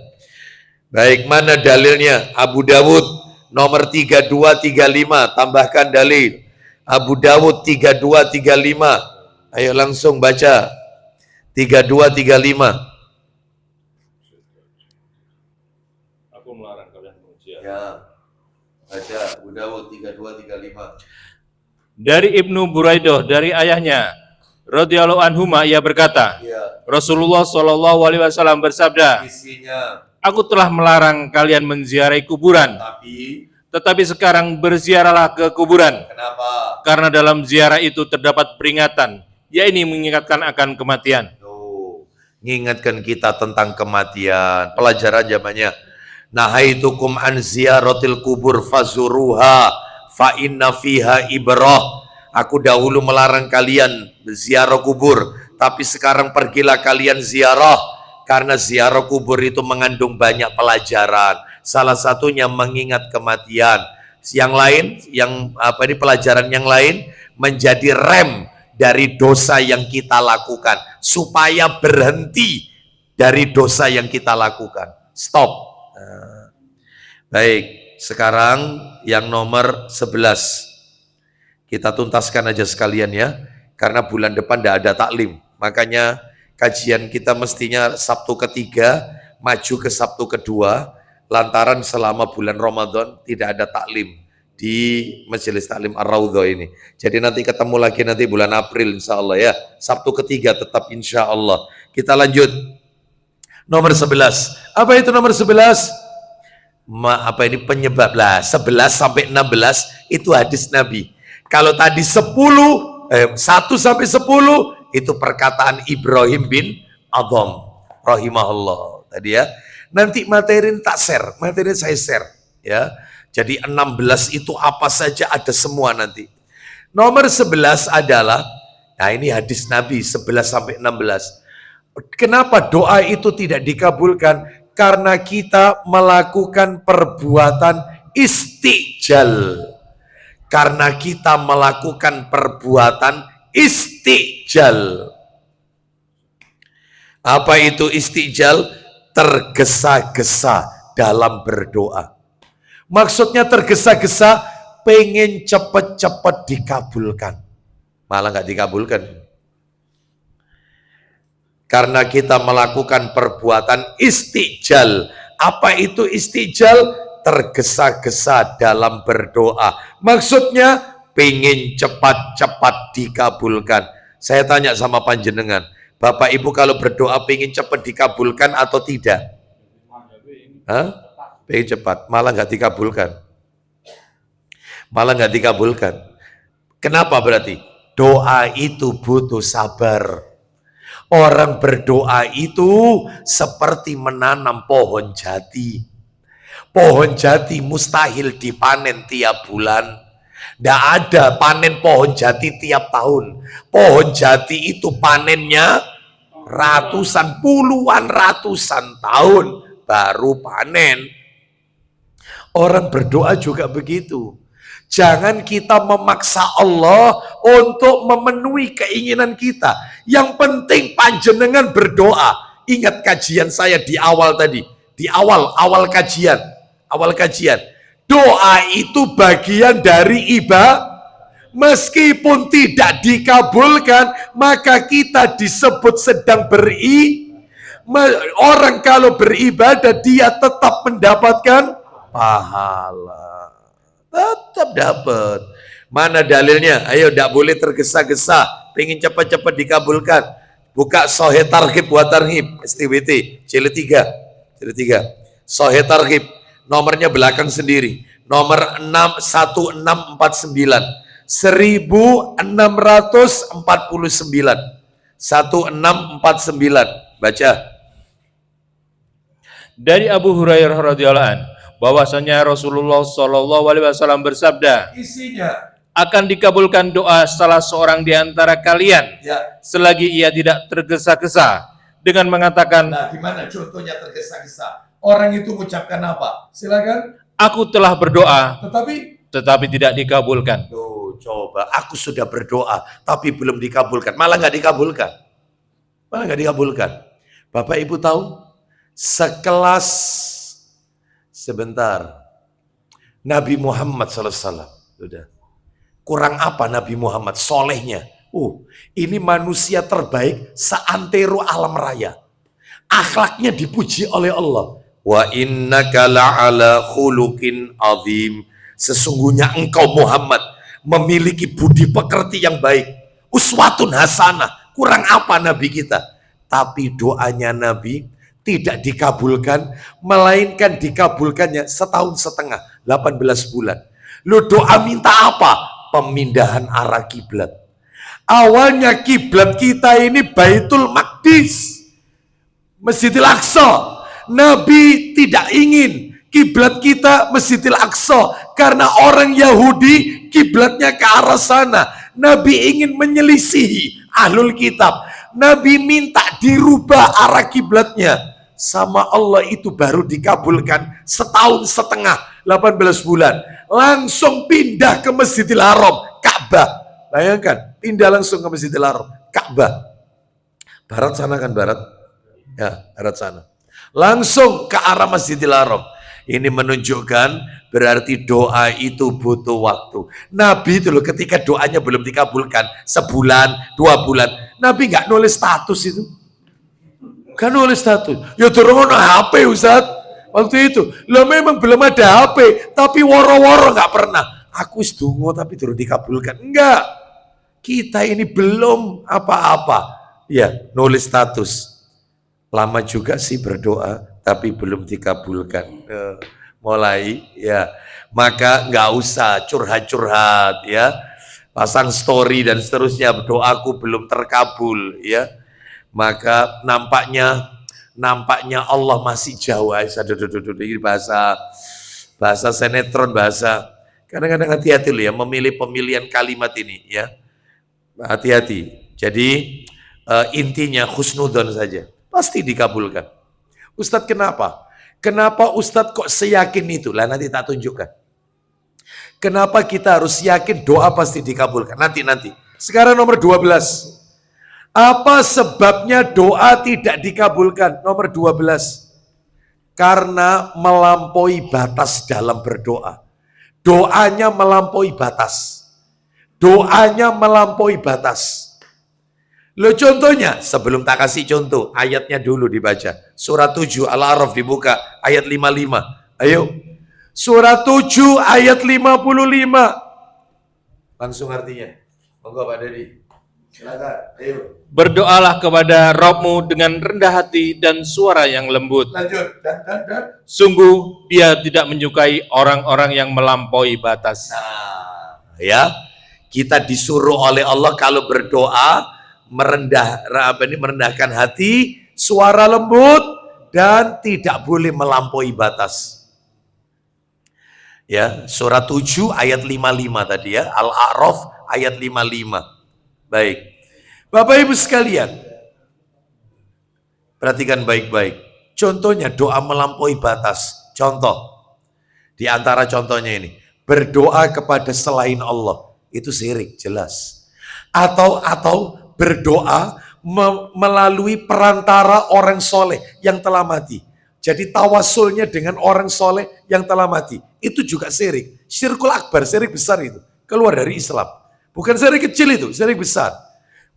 A: Baik, mana dalilnya? Abu Dawud nomor 3235, tambahkan dalil. Abu Dawud 3235. Ayo langsung baca. 3235.
B: Aku melarang kalian menguji.
A: Ya. Baca Abu Dawud 3235.
B: Dari Ibnu Buraidah dari ayahnya radhiyallahu anhuma ia berkata,
A: Ya.
B: Rasulullah Shallallahu alaihi wasallam bersabda,
A: Isinya.
B: aku telah melarang kalian menziarahi kuburan, tetapi sekarang berziarahlah ke kuburan.
A: Kenapa?
B: Karena dalam ziarah itu terdapat peringatan, yaitu mengingatkan akan kematian.
A: Mengingatkan kita tentang kematian. Pelajaran zamannya. Nahaitukum an ziyaratil kubur fazuruha fa inna fiha ibrah. Aku dahulu melarang kalian ziarah kubur, tapi sekarang pergilah kalian ziarah. Karena ziarah kubur itu mengandung banyak pelajaran. Salah satunya mengingat kematian. Yang lain, pelajaran yang lain menjadi rem dari dosa yang kita lakukan supaya berhenti dari dosa yang kita lakukan. Stop. Baik, sekarang yang nomor 11. Kita tuntaskan aja sekalian ya. Karena bulan depan tidak ada taklim. Makanya kajian kita mestinya Sabtu ketiga, maju ke Sabtu kedua, lantaran selama bulan Ramadan tidak ada taklim di Majelis Taklim Ar-Raudhah ini. Jadi nanti ketemu lagi nanti bulan April insya Allah ya. Sabtu ketiga tetap insya Allah. Kita lanjut. Nomor 11. Apa itu nomor 11? penyebab lah 11 sampai 16 itu hadis Nabi. Kalau tadi 1 sampai 10 itu perkataan Ibrahim bin Adham rahimahullah tadi ya. Nanti materi tak share, materi saya share ya. Jadi 16 itu apa saja ada semua nanti. Nomor 11 adalah, nah ini hadis Nabi 11 sampai 16. Kenapa doa itu tidak dikabulkan? Karena kita melakukan perbuatan istijal. Karena kita melakukan perbuatan istijal. Apa itu istijal? Tergesa-gesa dalam berdoa. Maksudnya tergesa-gesa, pengen cepet-cepet dikabulkan. Malah nggak dikabulkan. Karena kita melakukan perbuatan istijal. Apa itu istijal? Tergesa-gesa dalam berdoa. Maksudnya pengen cepat-cepat dikabulkan. Saya tanya sama panjenengan, Bapak Ibu kalau berdoa pengen cepat dikabulkan atau tidak? Hah? Pengen cepat, malah nggak dikabulkan. Malah nggak dikabulkan. Kenapa berarti? Doa itu butuh sabar. Orang berdoa itu seperti menanam pohon jati. Pohon jati mustahil dipanen tiap bulan. Tidak ada panen pohon jati tiap tahun. Pohon jati itu panennya ratusan, puluhan ratusan tahun baru panen. Orang berdoa juga begitu. Jangan kita memaksa Allah untuk memenuhi keinginan kita. Yang penting panjenengan berdoa. Ingat kajian saya di awal tadi. Di awal kajian. Doa itu bagian dari ibadah. Meskipun tidak dikabulkan, maka kita disebut sedang orang kalau beribadah, dia tetap mendapatkan pahala. Tetap dapat. Mana dalilnya? Ayo, tidak boleh tergesa-gesa. Pengen cepat-cepat dikabulkan. Buka Sahih Targhib wa Tarhib STWT jilid 3. Sahih Targhib, nomornya belakang sendiri. Nomor 1649. 1649. 1649. Baca.
B: Dari Abu Hurairah radhiyallahu anhu bahwasanya Rasulullah SAW bersabda,
A: Isinya
B: akan dikabulkan doa salah seorang di antara kalian selagi ia tidak tergesa-gesa dengan mengatakan,
A: nah gimana contohnya tergesa-gesa? Orang itu mengucapkan apa? Silakan.
B: aku telah berdoa
A: Tetapi
B: tidak dikabulkan.
A: tuh coba, aku sudah berdoa tapi belum dikabulkan. Malah nggak dikabulkan. Bapak Ibu tahu? Sekelas sebentar Nabi Muhammad SAW. Sudah. Kurang apa Nabi Muhammad? Solehnya. Ini manusia terbaik seantero alam raya. Akhlaknya dipuji oleh Allah. Wa innaka la'ala khuluqin azim. Sesungguhnya engkau Muhammad memiliki budi pekerti yang baik. Uswatun hasanah. Kurang apa Nabi kita? Tapi doanya Nabi tidak dikabulkan, melainkan dikabulkannya setahun setengah, 18 bulan. Lu doa minta apa? Pemindahan arah kiblat. Awalnya kiblat kita ini Baitul Maqdis, Masjidil Aqsa. Nabi tidak ingin kiblat kita Masjidil Aqsa karena orang Yahudi kiblatnya ke arah sana. Nabi ingin menyelisihi ahlul kitab. Nabi minta dirubah arah kiblatnya. Sama Allah itu baru dikabulkan setahun setengah, 18 bulan. Langsung pindah ke Masjidil Haram, Ka'bah. Bayangkan, pindah langsung ke Masjidil Haram, Ka'bah. Barat sana kan barat? Ya, barat sana. Langsung ke arah Masjidil Haram. Ini menunjukkan berarti doa itu butuh waktu. Nabi itu loh ketika doanya belum dikabulkan, sebulan, 2 bulan. Nabi nggak nulis status itu. Kan nulis status. Ya turun HP Ustaz. Waktu itu. Lah memang belum ada HP. Tapi woro-woro gak pernah. Aku sedungo tapi turun dikabulkan. Enggak. Kita ini belum apa-apa. Ya nulis status. Lama juga sih berdoa. Tapi belum dikabulkan. mulai ya, maka nggak usah curhat-curhat ya, pasang story dan seterusnya, doaku belum terkabul ya, maka nampaknya Allah masih jauh. Ini bahasa sinetron, bahasa kadang-kadang hati-hati loh ya memilih pemilihan kalimat ini ya, hati-hati. Jadi intinya husnudon saja, pasti dikabulkan. Ustadz kenapa? Kenapa Ustadz kok seyakin itu? Lah nanti tak tunjukkan. Kenapa kita harus yakin doa pasti dikabulkan? Nanti. Sekarang nomor 12. Apa sebabnya doa tidak dikabulkan? Nomor 12. Karena melampaui batas dalam berdoa. Doanya melampaui batas. Doanya melampaui batas. Loh contohnya, sebelum tak kasih contoh, ayatnya dulu dibaca. Surat 7 Al-A'raf dibuka, ayat 55. Ayo. Surat 7 ayat 55. Langsung artinya. Monggo Pak Dedi. Silakan. Ayo.
B: Berdoalah kepada Rabb-mu dengan rendah hati dan suara yang lembut.
A: Lanjut. Dan.
B: Sungguh dia tidak menyukai orang-orang yang melampaui batas.
A: Nah, ya. Kita disuruh oleh Allah kalau berdoa merendahkan hati, suara lembut, dan tidak boleh melampaui batas. Ya, surat 7 ayat 55 tadi ya, Al-A'raf ayat 55. Baik. Bapak Ibu sekalian, perhatikan baik-baik. Contohnya doa melampaui batas. Contoh. Di antara contohnya ini, berdoa kepada selain Allah, itu syirik jelas. Atau berdoa melalui perantara orang soleh yang telah mati. Jadi tawasulnya dengan orang soleh yang telah mati. Itu juga syirik. Syirkul akbar, syirik besar itu. Keluar dari Islam. Bukan syirik kecil itu, syirik besar.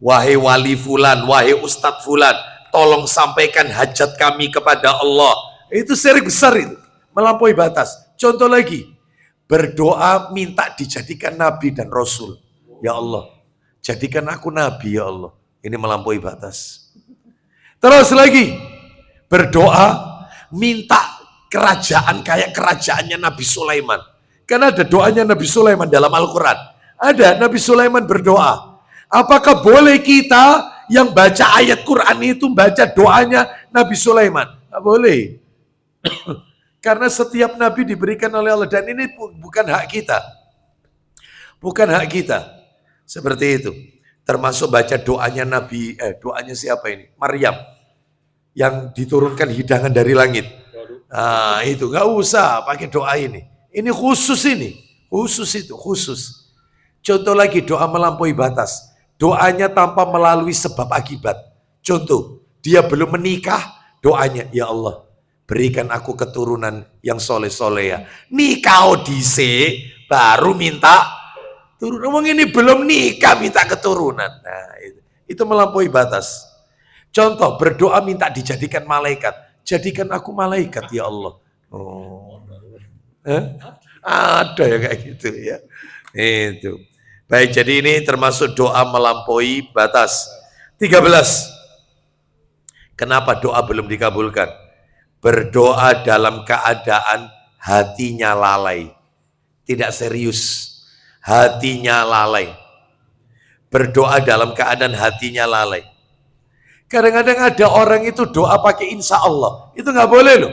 A: Wahai wali fulan, wahai ustadz fulan, tolong sampaikan hajat kami kepada Allah. Itu syirik besar itu. Melampaui batas. Contoh lagi. Berdoa minta dijadikan nabi dan rasul. Ya Allah, jadikan aku nabi ya Allah. Ini melampaui batas. Terus lagi. Berdoa minta kerajaan kayak kerajaannya Nabi Sulaiman. Karena ada doanya Nabi Sulaiman dalam Al-Quran. Ada Nabi Sulaiman berdoa. Apakah boleh kita yang baca ayat Quran itu baca doanya Nabi Sulaiman? Tidak boleh. Karena setiap Nabi diberikan oleh Allah. Dan ini bukan hak kita. Bukan hak kita. Seperti itu. Termasuk baca doanya doanya siapa ini? Maryam. Yang diturunkan hidangan dari langit. Nah itu nggak usah pakai doa ini. Ini khusus ini, khusus itu khusus. Contoh lagi doa melampaui batas. Doanya tanpa melalui sebab akibat. Contoh, dia belum menikah, doanya ya Allah berikan aku keturunan yang soleh-soleh ya. Nikah odise baru minta turun. Ngomong ini belum nikah minta keturunan. Nah itu melampaui batas. Contoh, berdoa minta dijadikan malaikat. Jadikan aku malaikat ya Allah. Oh. Ada ya kayak gitu ya. Itu. Baik, jadi ini termasuk doa melampaui batas. 13. Kenapa doa belum dikabulkan? Berdoa dalam keadaan hatinya lalai. Tidak serius. Hatinya lalai. Berdoa dalam keadaan hatinya lalai. Kadang-kadang ada orang itu doa pakai insya Allah. Itu nggak boleh loh.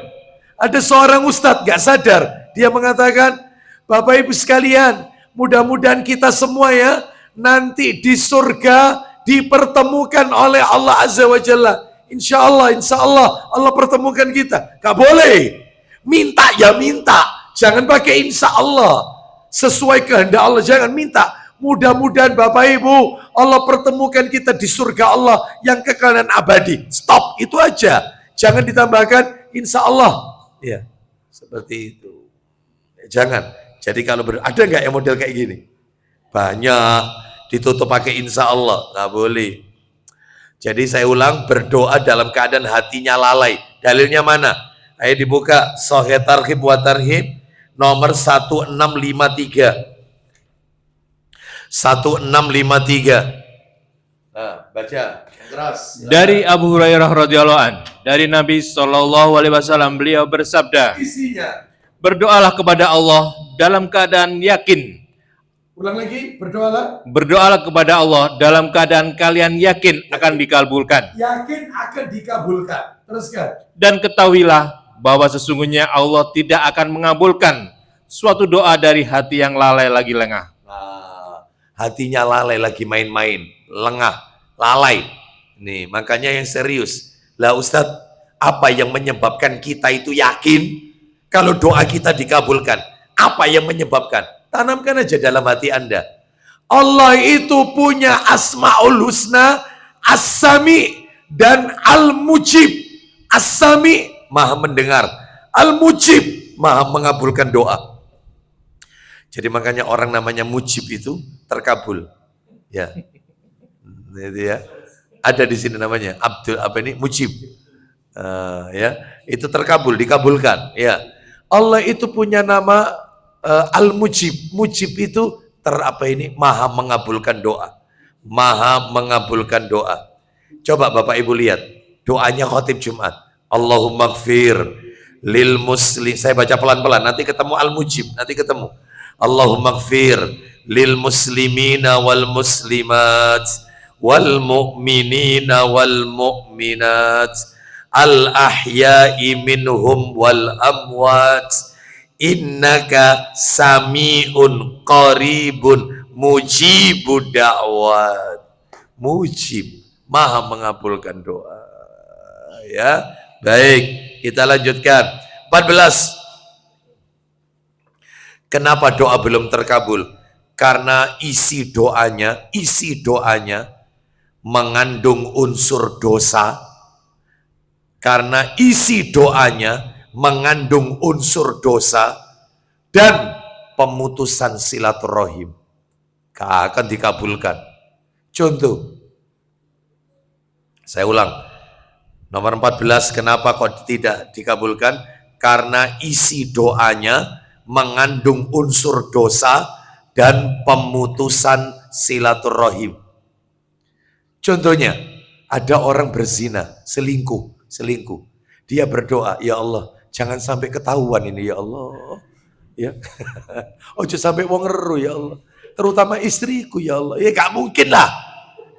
A: Ada seorang ustadz nggak sadar. Dia mengatakan, Bapak Ibu sekalian, mudah-mudahan kita semua ya, nanti di surga dipertemukan oleh Allah Azza wa Jalla. Insya Allah Allah pertemukan kita. Nggak boleh. Minta ya minta. Jangan pakai insya Allah. Sesuai kehendak Allah, jangan minta. Mudah-mudahan Bapak Ibu Allah pertemukan kita di surga Allah yang kekal dan abadi. Stop, itu aja. Jangan ditambahkan insya Allah. Ya, seperti itu. Jangan. Jadi kalau ada nggak yang model kayak gini? Banyak. Ditutup pakai insya Allah. Nggak boleh. Jadi saya ulang, berdoa dalam keadaan hatinya lalai. Dalilnya mana? Ayo dibuka. Sahih Targhib wa Tarhib nomor 1653. 1653. Nah, baca keras.
B: Dari Abu Hurairah radhiyallahu an, dari Nabi Shallallahu alaihi wasallam beliau bersabda,
A: Isinya.
B: Berdoalah kepada Allah dalam keadaan yakin.
A: Ulang lagi, berdoalah.
B: Berdoalah kepada Allah dalam keadaan kalian yakin akan dikabulkan.
A: Yakin akan dikabulkan. Teruskan.
B: Dan ketahuilah bahwa sesungguhnya Allah tidak akan mengabulkan suatu doa dari hati yang lalai lagi lengah.
A: Nah, hatinya lalai lagi main-main, lengah, lalai. Nih, makanya yang serius. Lah Ustadz, apa yang menyebabkan kita itu yakin kalau doa kita dikabulkan? Apa yang menyebabkan? Tanamkan aja dalam hati Anda. Allah itu punya Asmaul Husna, As-Sami dan Al-Mujib. As-Sami, maha mendengar. Al-Mujib, maha mengabulkan doa. Jadi makanya orang namanya Mujib itu terkabul. Ya. Itu ya. Ada di sini namanya Mujib. Ya, itu terkabul, dikabulkan. Ya. Allah itu punya nama Al-Mujib. Mujib itu maha mengabulkan doa. Maha mengabulkan doa. Coba Bapak Ibu lihat doanya khotib Jumat. Allahumma gfir lil muslim. Saya baca pelan-pelan, nanti ketemu Al-Mujib, nanti ketemu. Allahumma gfir lil muslimina wal muslimat wal mu'minina wal mu'minat al ahya'i minhum wal amwat innaka sami'un qaribun mujibud da'wat. Mujib, maha mengabulkan doa. Ya, baik, kita lanjutkan. 14. Kenapa doa belum terkabul? Karena isi doanya mengandung unsur dosa. Karena isi doanya mengandung unsur dosa dan pemutusan silaturahim. Akan dikabulkan. Contoh, saya ulang, nomor 14, kenapa kok tidak dikabulkan? Karena isi doanya mengandung unsur dosa dan pemutusan silaturahim. Contohnya, ada orang berzina, selingkuh. Dia berdoa, ya Allah, jangan sampai ketahuan ini ya Allah. Ya. Ojo sampai wong ngeru ya Allah. Terutama istriku ya Allah. Ya gak mungkin lah.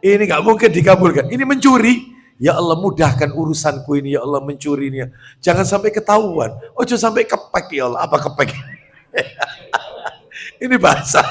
A: Ini gak mungkin dikabulkan. Ini mencuri. Ya Allah, mudahkan urusanku ini ya Allah, mencuri ini. Jangan sampai ketahuan. Ojo sampai kepek ya Allah. Apa kepek? Ini bahasa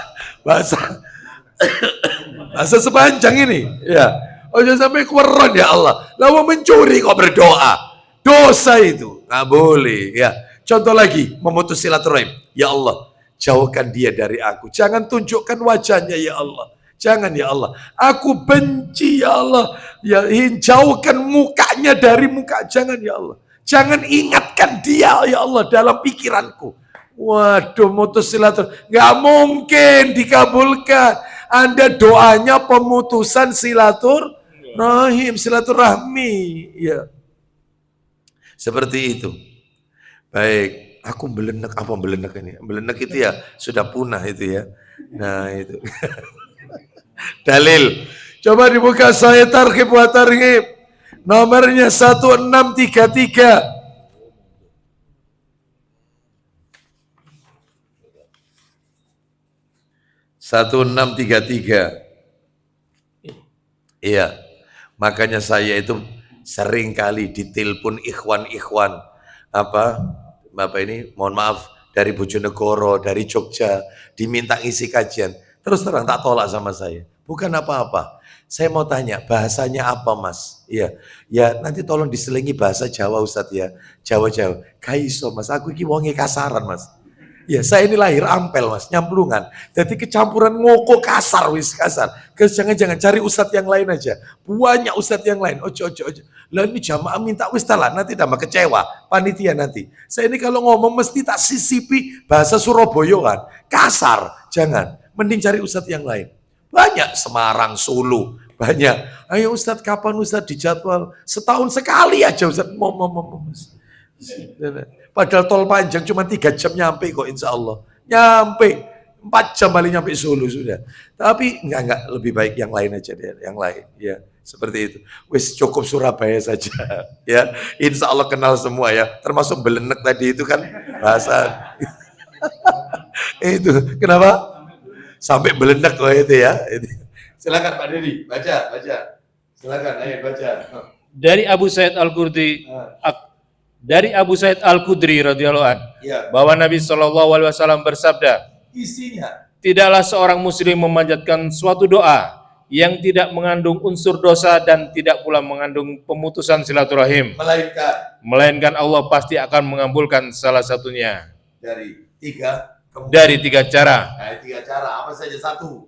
A: sepanjang ini. Ya. Ojo sampai keweron ya Allah. Lalu mencuri kok berdoa. Dosa itu. Nggak boleh. Ya. Contoh lagi, memutus silaturahim. Ya Allah, jauhkan dia dari aku. Jangan tunjukkan wajahnya ya Allah. Jangan ya Allah. Aku benci ya Allah. Ya, jauhkan mukanya dari muka. Jangan ya Allah. Jangan ingatkan dia ya Allah dalam pikiranku. Waduh, mutus silaturahim. Nggak mungkin dikabulkan. Anda doanya pemutusan silaturahmi. Ya. Seperti itu. Baik, aku belenek, apa belenek ini? Belenek itu ya sudah punah itu ya. Nah itu. Dalil. Coba dibuka saya targhib wa targhib. Nomornya 1633. 1633. Iya, makanya saya itu sering kali ditelepon ikhwan-ikhwan Bapak ini, mohon maaf, dari Bojonegoro, dari Jogja, diminta isi kajian. Terus terang tak tolak sama saya. Bukan apa-apa. Saya mau tanya, bahasanya apa Mas? Iya, ya nanti tolong diselingi bahasa Jawa Ustadz ya. Jawa. Kaiso Mas, aku iki wonge kasaran Mas. Ya, saya ini lahir Ampel Mas, nyamplungan. Jadi kecampuran ngoko kasar. Jangan cari ustadz yang lain aja. Banyak ustadz yang lain. Ojo. Lah ini jamaah minta lah, nanti tambah kecewa panitia nanti. Saya ini kalau ngomong mesti tak sisipi bahasa Surabaya kan. Kasar, jangan. Mending cari ustadz yang lain. Banyak, Semarang, Solo, banyak. Ayo ustadz, kapan ustadz dijadwal? Setahun sekali aja ustadz. Padahal tol panjang cuma 3 jam nyampe kok insya Allah. Nyampe. 4 jam paling nyampe Solo sudah. Tapi enggak, lebih baik yang lain aja deh, yang lain. Ya, seperti itu. Wis cukup Surabaya saja. Ya, insya Allah kenal semua ya. Termasuk belenek tadi itu kan bahasa. Itu, kenapa? Sampai belenek kok itu ya. Silakan Pak Dedi, baca. Silakan, ayo baca.
B: Dari Abu Sa'id Al-Khudri radhiyallahu an,
A: Ya.
B: bahwa Nabi SAW bersabda,
A: Isinya.
B: tidaklah seorang muslim memanjatkan suatu doa yang tidak mengandung unsur dosa dan tidak pula mengandung pemutusan silaturahim, melainkan Allah pasti akan mengabulkan salah satunya
A: Dari 3.
B: dari 3 cara.
A: Nah, 3 cara, apa saja? 1.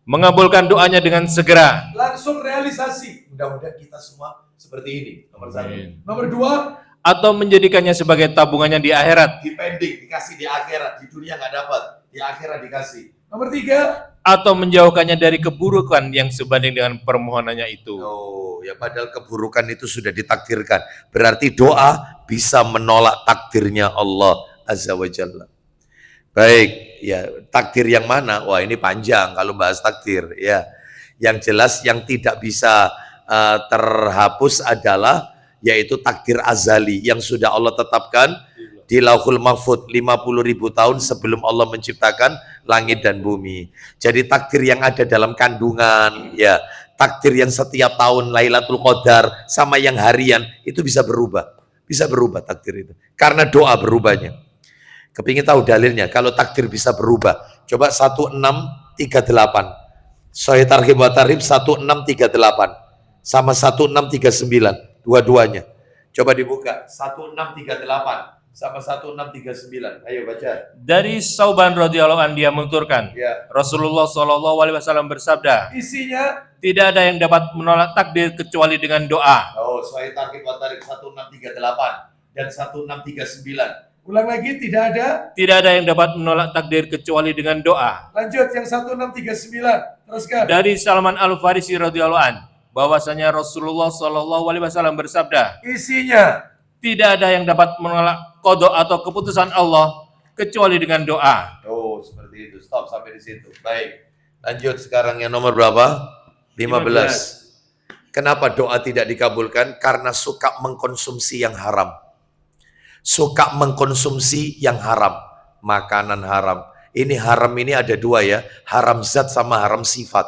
B: Mengabulkan doanya dengan segera.
A: Langsung realisasi. Mudah-mudahan kita semua seperti ini. Nomor 1.
B: Amin.
A: Nomor 2.
B: Atau menjadikannya sebagai tabungannya di akhirat.
A: Dipending, dikasih di akhirat. Di dunia nggak dapat, di akhirat dikasih. Nomor 3.
B: Atau menjauhkannya dari keburukan yang sebanding dengan permohonannya itu.
A: Oh, ya padahal keburukan itu sudah ditakdirkan. Berarti doa bisa menolak takdirnya Allah Azza wa Jalla. Baik, ya takdir yang mana? Wah ini panjang kalau bahas takdir ya. Yang jelas yang tidak bisa terhapus adalah yaitu takdir azali yang sudah Allah tetapkan di Lauhul Mahfuz 50.000 tahun sebelum Allah menciptakan langit dan bumi. Jadi takdir yang ada dalam kandungan, ya takdir yang setiap tahun Lailatul Qadar sama yang harian itu bisa berubah takdir itu karena doa berubahnya. Kepingin tahu dalilnya? Kalau takdir bisa berubah, coba 1638. Sahih Targhib wa Tarhib 1638 sama 1639, dua-duanya. Coba dibuka 1638 sama 1639. Ayo baca.
B: Dari Sauban radhiyallahu an dia menuturkan,
A: Ya.
B: Rasulullah SAW bersabda,
A: Isinya
B: tidak ada yang dapat menolak takdir kecuali dengan doa.
A: oh, Sahih Targhib wa Tarhib 1638 dan 1639. Ulang lagi, tidak ada.
B: Tidak ada yang dapat menolak takdir kecuali dengan doa.
A: Lanjut yang 1639. Teruskan.
B: Dari Salman Al-Farisi radhiyallahu an, bahwasanya Rasulullah SAW bersabda,
A: Isinya
B: tidak ada yang dapat menolak qada atau keputusan Allah kecuali dengan doa.
A: oh, seperti itu. Stop sampai di situ. Baik. Lanjut sekarang yang nomor berapa? 15. Kenapa doa tidak dikabulkan? Karena suka mengkonsumsi yang haram. Suka mengkonsumsi yang haram, makanan haram. Ini haram ini ada 2 ya, haram zat sama haram sifat.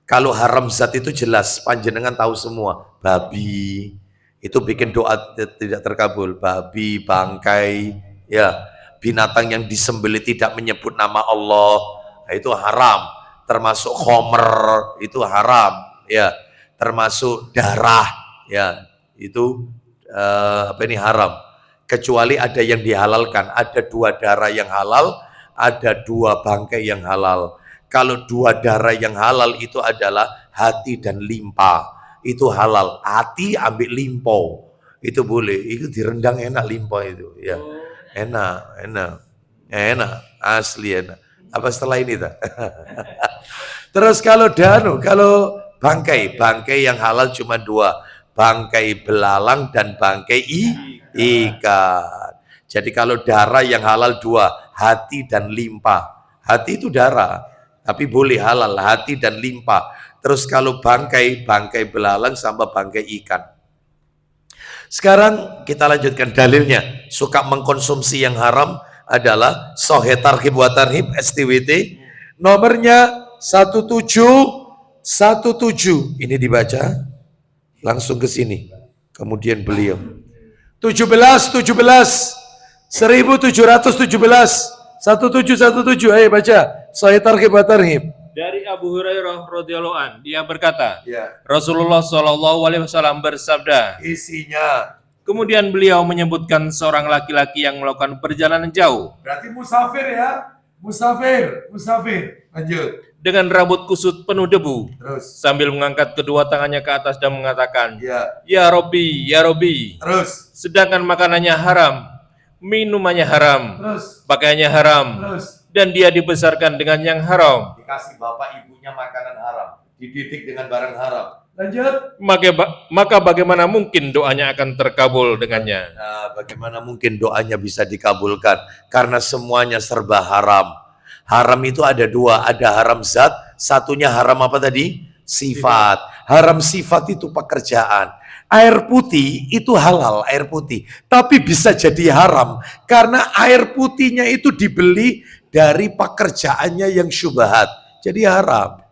A: Kalau haram zat itu jelas, panjenengan tahu semua. Babi, itu bikin doa tidak terkabul. Babi, bangkai, ya binatang yang disembelih tidak menyebut nama Allah, itu haram. Termasuk khomer, itu haram. Ya, termasuk darah, ya itu ini haram. Kecuali ada yang dihalalkan, ada 2 darah yang halal, ada 2 bangkai yang halal. Kalau 2 darah yang halal itu adalah hati dan limpa, itu halal. Hati ambil limpo, itu boleh. Itu direndang enak limpo itu, ya enak, asli enak. Apa setelah ini tak? Terus kalau bangkai yang halal cuma 2, bangkai belalang dan bangkai ikan. Jadi kalau darah yang halal 2, hati dan limpa. Hati itu darah, tapi boleh halal, hati dan limpa. Terus kalau bangkai belalang sama bangkai ikan. Sekarang kita lanjutkan dalilnya. Suka mengkonsumsi yang haram adalah Sahih Targhib wa Tarhib STWT nomornya 1717. Ini dibaca langsung ke sini. Kemudian beliau 1717 1717 ayo baca Sahih Targhib wa Tarhib.
B: Dari Abu Hurairah radhiyallahu an, dia berkata,
A: Ya.
B: Rasulullah SAW bersabda,
A: Isinya
B: kemudian beliau menyebutkan seorang laki-laki yang melakukan perjalanan jauh
A: berarti musafir ya. Musafir. Lanjut.
B: dengan rambut kusut penuh debu,
A: Terus.
B: sambil mengangkat kedua tangannya ke atas dan mengatakan,
A: Ya.
B: Ya Robbi, ya Robbi.
A: Terus.
B: Sedangkan makanannya haram, minumannya haram,
A: Terus.
B: pakaiannya haram,
A: Terus.
B: dan dia dibesarkan dengan yang haram.
A: Dikasih bapak ibunya makanan haram, dididik dengan barang haram. Lanjut.
B: Maka bagaimana mungkin doanya akan terkabul dengannya?
A: Nah, bagaimana mungkin doanya bisa dikabulkan? Karena semuanya serba haram. Haram itu ada dua, ada haram zat, satunya haram apa tadi? Sifat. Haram sifat itu pekerjaan. Air putih itu halal, air putih. Tapi bisa jadi haram karena air putihnya itu dibeli dari pekerjaannya yang syubhat. Jadi haram.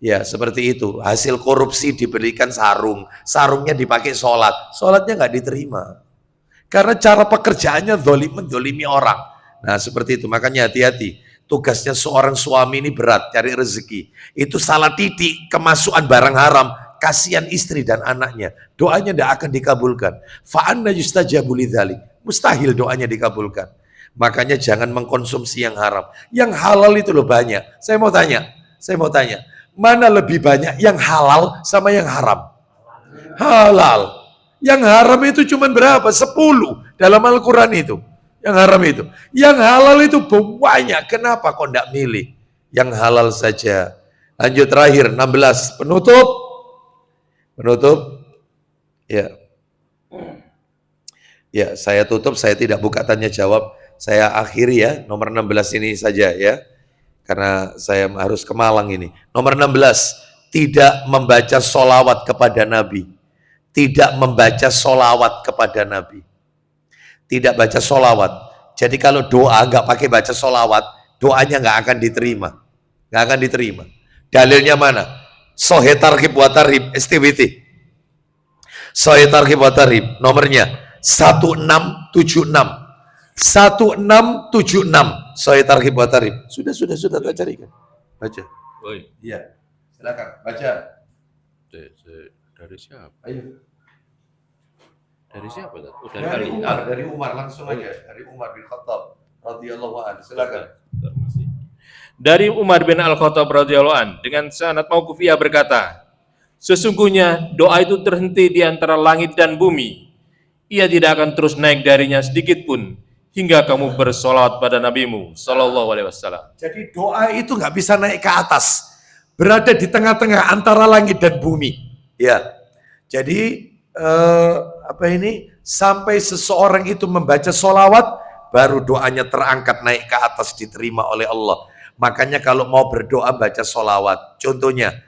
A: Ya seperti itu. Hasil korupsi diberikan sarung. Sarungnya dipakai sholat. Sholatnya nggak diterima. Karena cara pekerjaannya mendolimi orang. Nah seperti itu. Makanya hati-hati. Tugasnya seorang suami ini berat. Cari rezeki. Itu salah titik kemasukan barang haram. Kasihan istri dan anaknya. Doanya tidak akan dikabulkan. Fa'anna yustajabu lidzalik. Mustahil doanya dikabulkan. Makanya jangan mengkonsumsi yang haram. Yang halal itu loh banyak. Saya mau tanya. Mana lebih banyak yang halal sama yang haram? Halal. Yang haram itu cuma berapa? 10 dalam Al-Quran itu. Yang haram itu. Yang halal itu banyak. Kenapa kok tidak milih? Yang halal saja. Lanjut terakhir, 16. Penutup. Ya. Ya, saya tutup, saya tidak buka tanya jawab. Saya akhiri ya, nomor 16 ini saja ya. Karena saya harus ke Malang ini. Nomor 16, tidak membaca solawat kepada Nabi. Tidak membaca solawat kepada Nabi. Tidak baca solawat. Jadi kalau doa nggak pakai baca solawat, doanya nggak akan diterima. Nggak akan diterima. Dalilnya mana? Sahih Targhib wa Tarhib, STWT. Sahih Targhib wa Tarhib, nomornya 1676. 1676. Sahih Targhib wa Tarhib. Sudah tak carikan. Baca. Iya. Silakan baca.
B: Dari siapa?
A: Ayo.
B: Dari siapa? Oh,
A: dari Umar langsung aja. Dari Umar bin Khattab radhiyallahu anhu. Silakan.
B: Dari Umar bin Al-Khattab radhiyallahu anhu dengan sanad mauqufiyah berkata, sesungguhnya doa itu terhenti di antara langit dan bumi. Ia tidak akan terus naik darinya sedikit pun hingga kamu bersolawat pada nabimu sallallahu alaihi wasallam.
A: Jadi doa itu nggak bisa naik ke atas, berada di tengah-tengah antara langit dan bumi. Ya, jadi sampai seseorang itu membaca solawat, baru doanya terangkat naik ke atas diterima oleh Allah. Makanya kalau mau berdoa baca solawat. Contohnya,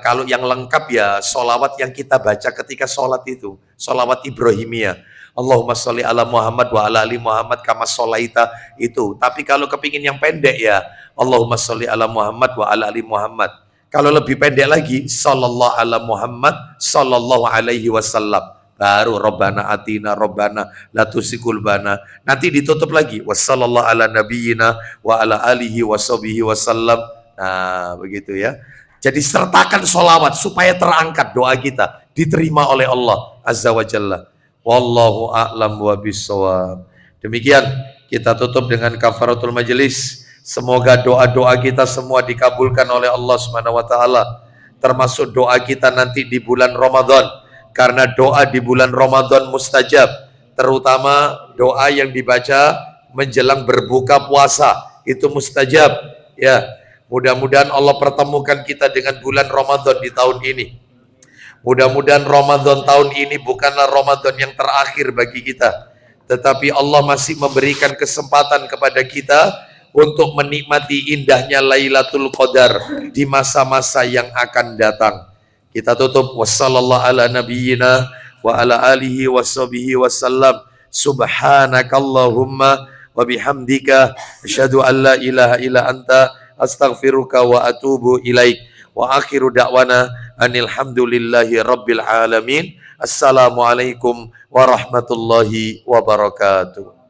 A: kalau yang lengkap ya solawat yang kita baca ketika sholat itu, solawat Ibrahimiyah. Allahumma sholli ala Muhammad wa ala ali Muhammad kama sholaita itu. Tapi kalau kepingin yang pendek ya Allahumma sholli ala Muhammad wa ala ali Muhammad. Kalau lebih pendek lagi sallallahu ala Muhammad sallallahu alaihi wasallam. Baru Rabbana atina Rabbana la tusikul bana. Nanti ditutup lagi wassallallahu ala nabiyyina wa ala alihi washabihi wasallam. Nah, begitu ya. Jadi sertakan sholawat supaya terangkat doa kita diterima oleh Allah Azza wa Jalla. Wallahu a'lam wa bissawab. Demikian kita tutup dengan kafaratul majelis. Semoga doa-doa kita semua dikabulkan oleh Allah Subhanahu wa taala. Termasuk doa kita nanti di bulan Ramadan. Karena doa di bulan Ramadan mustajab. Terutama doa yang dibaca menjelang berbuka puasa itu mustajab. Ya, mudah-mudahan Allah pertemukan kita dengan bulan Ramadan di tahun ini. Mudah-mudahan Ramadan tahun ini bukanlah Ramadan yang terakhir bagi kita. Tetapi Allah masih memberikan kesempatan kepada kita untuk menikmati indahnya Lailatul Qadar di masa-masa yang akan datang. Kita tutup wassallallahu ala nabiyyina wa ala alihi washabihi wasallam. Subhanakallahumma wa bihamdika asyhadu an la ilaha illa anta astaghfiruka wa atubu ilaik. Wa akhiru da'wana anil hamdulillahi rabbil alamin. Assalamualaikum warahmatullahi wabarakatuh.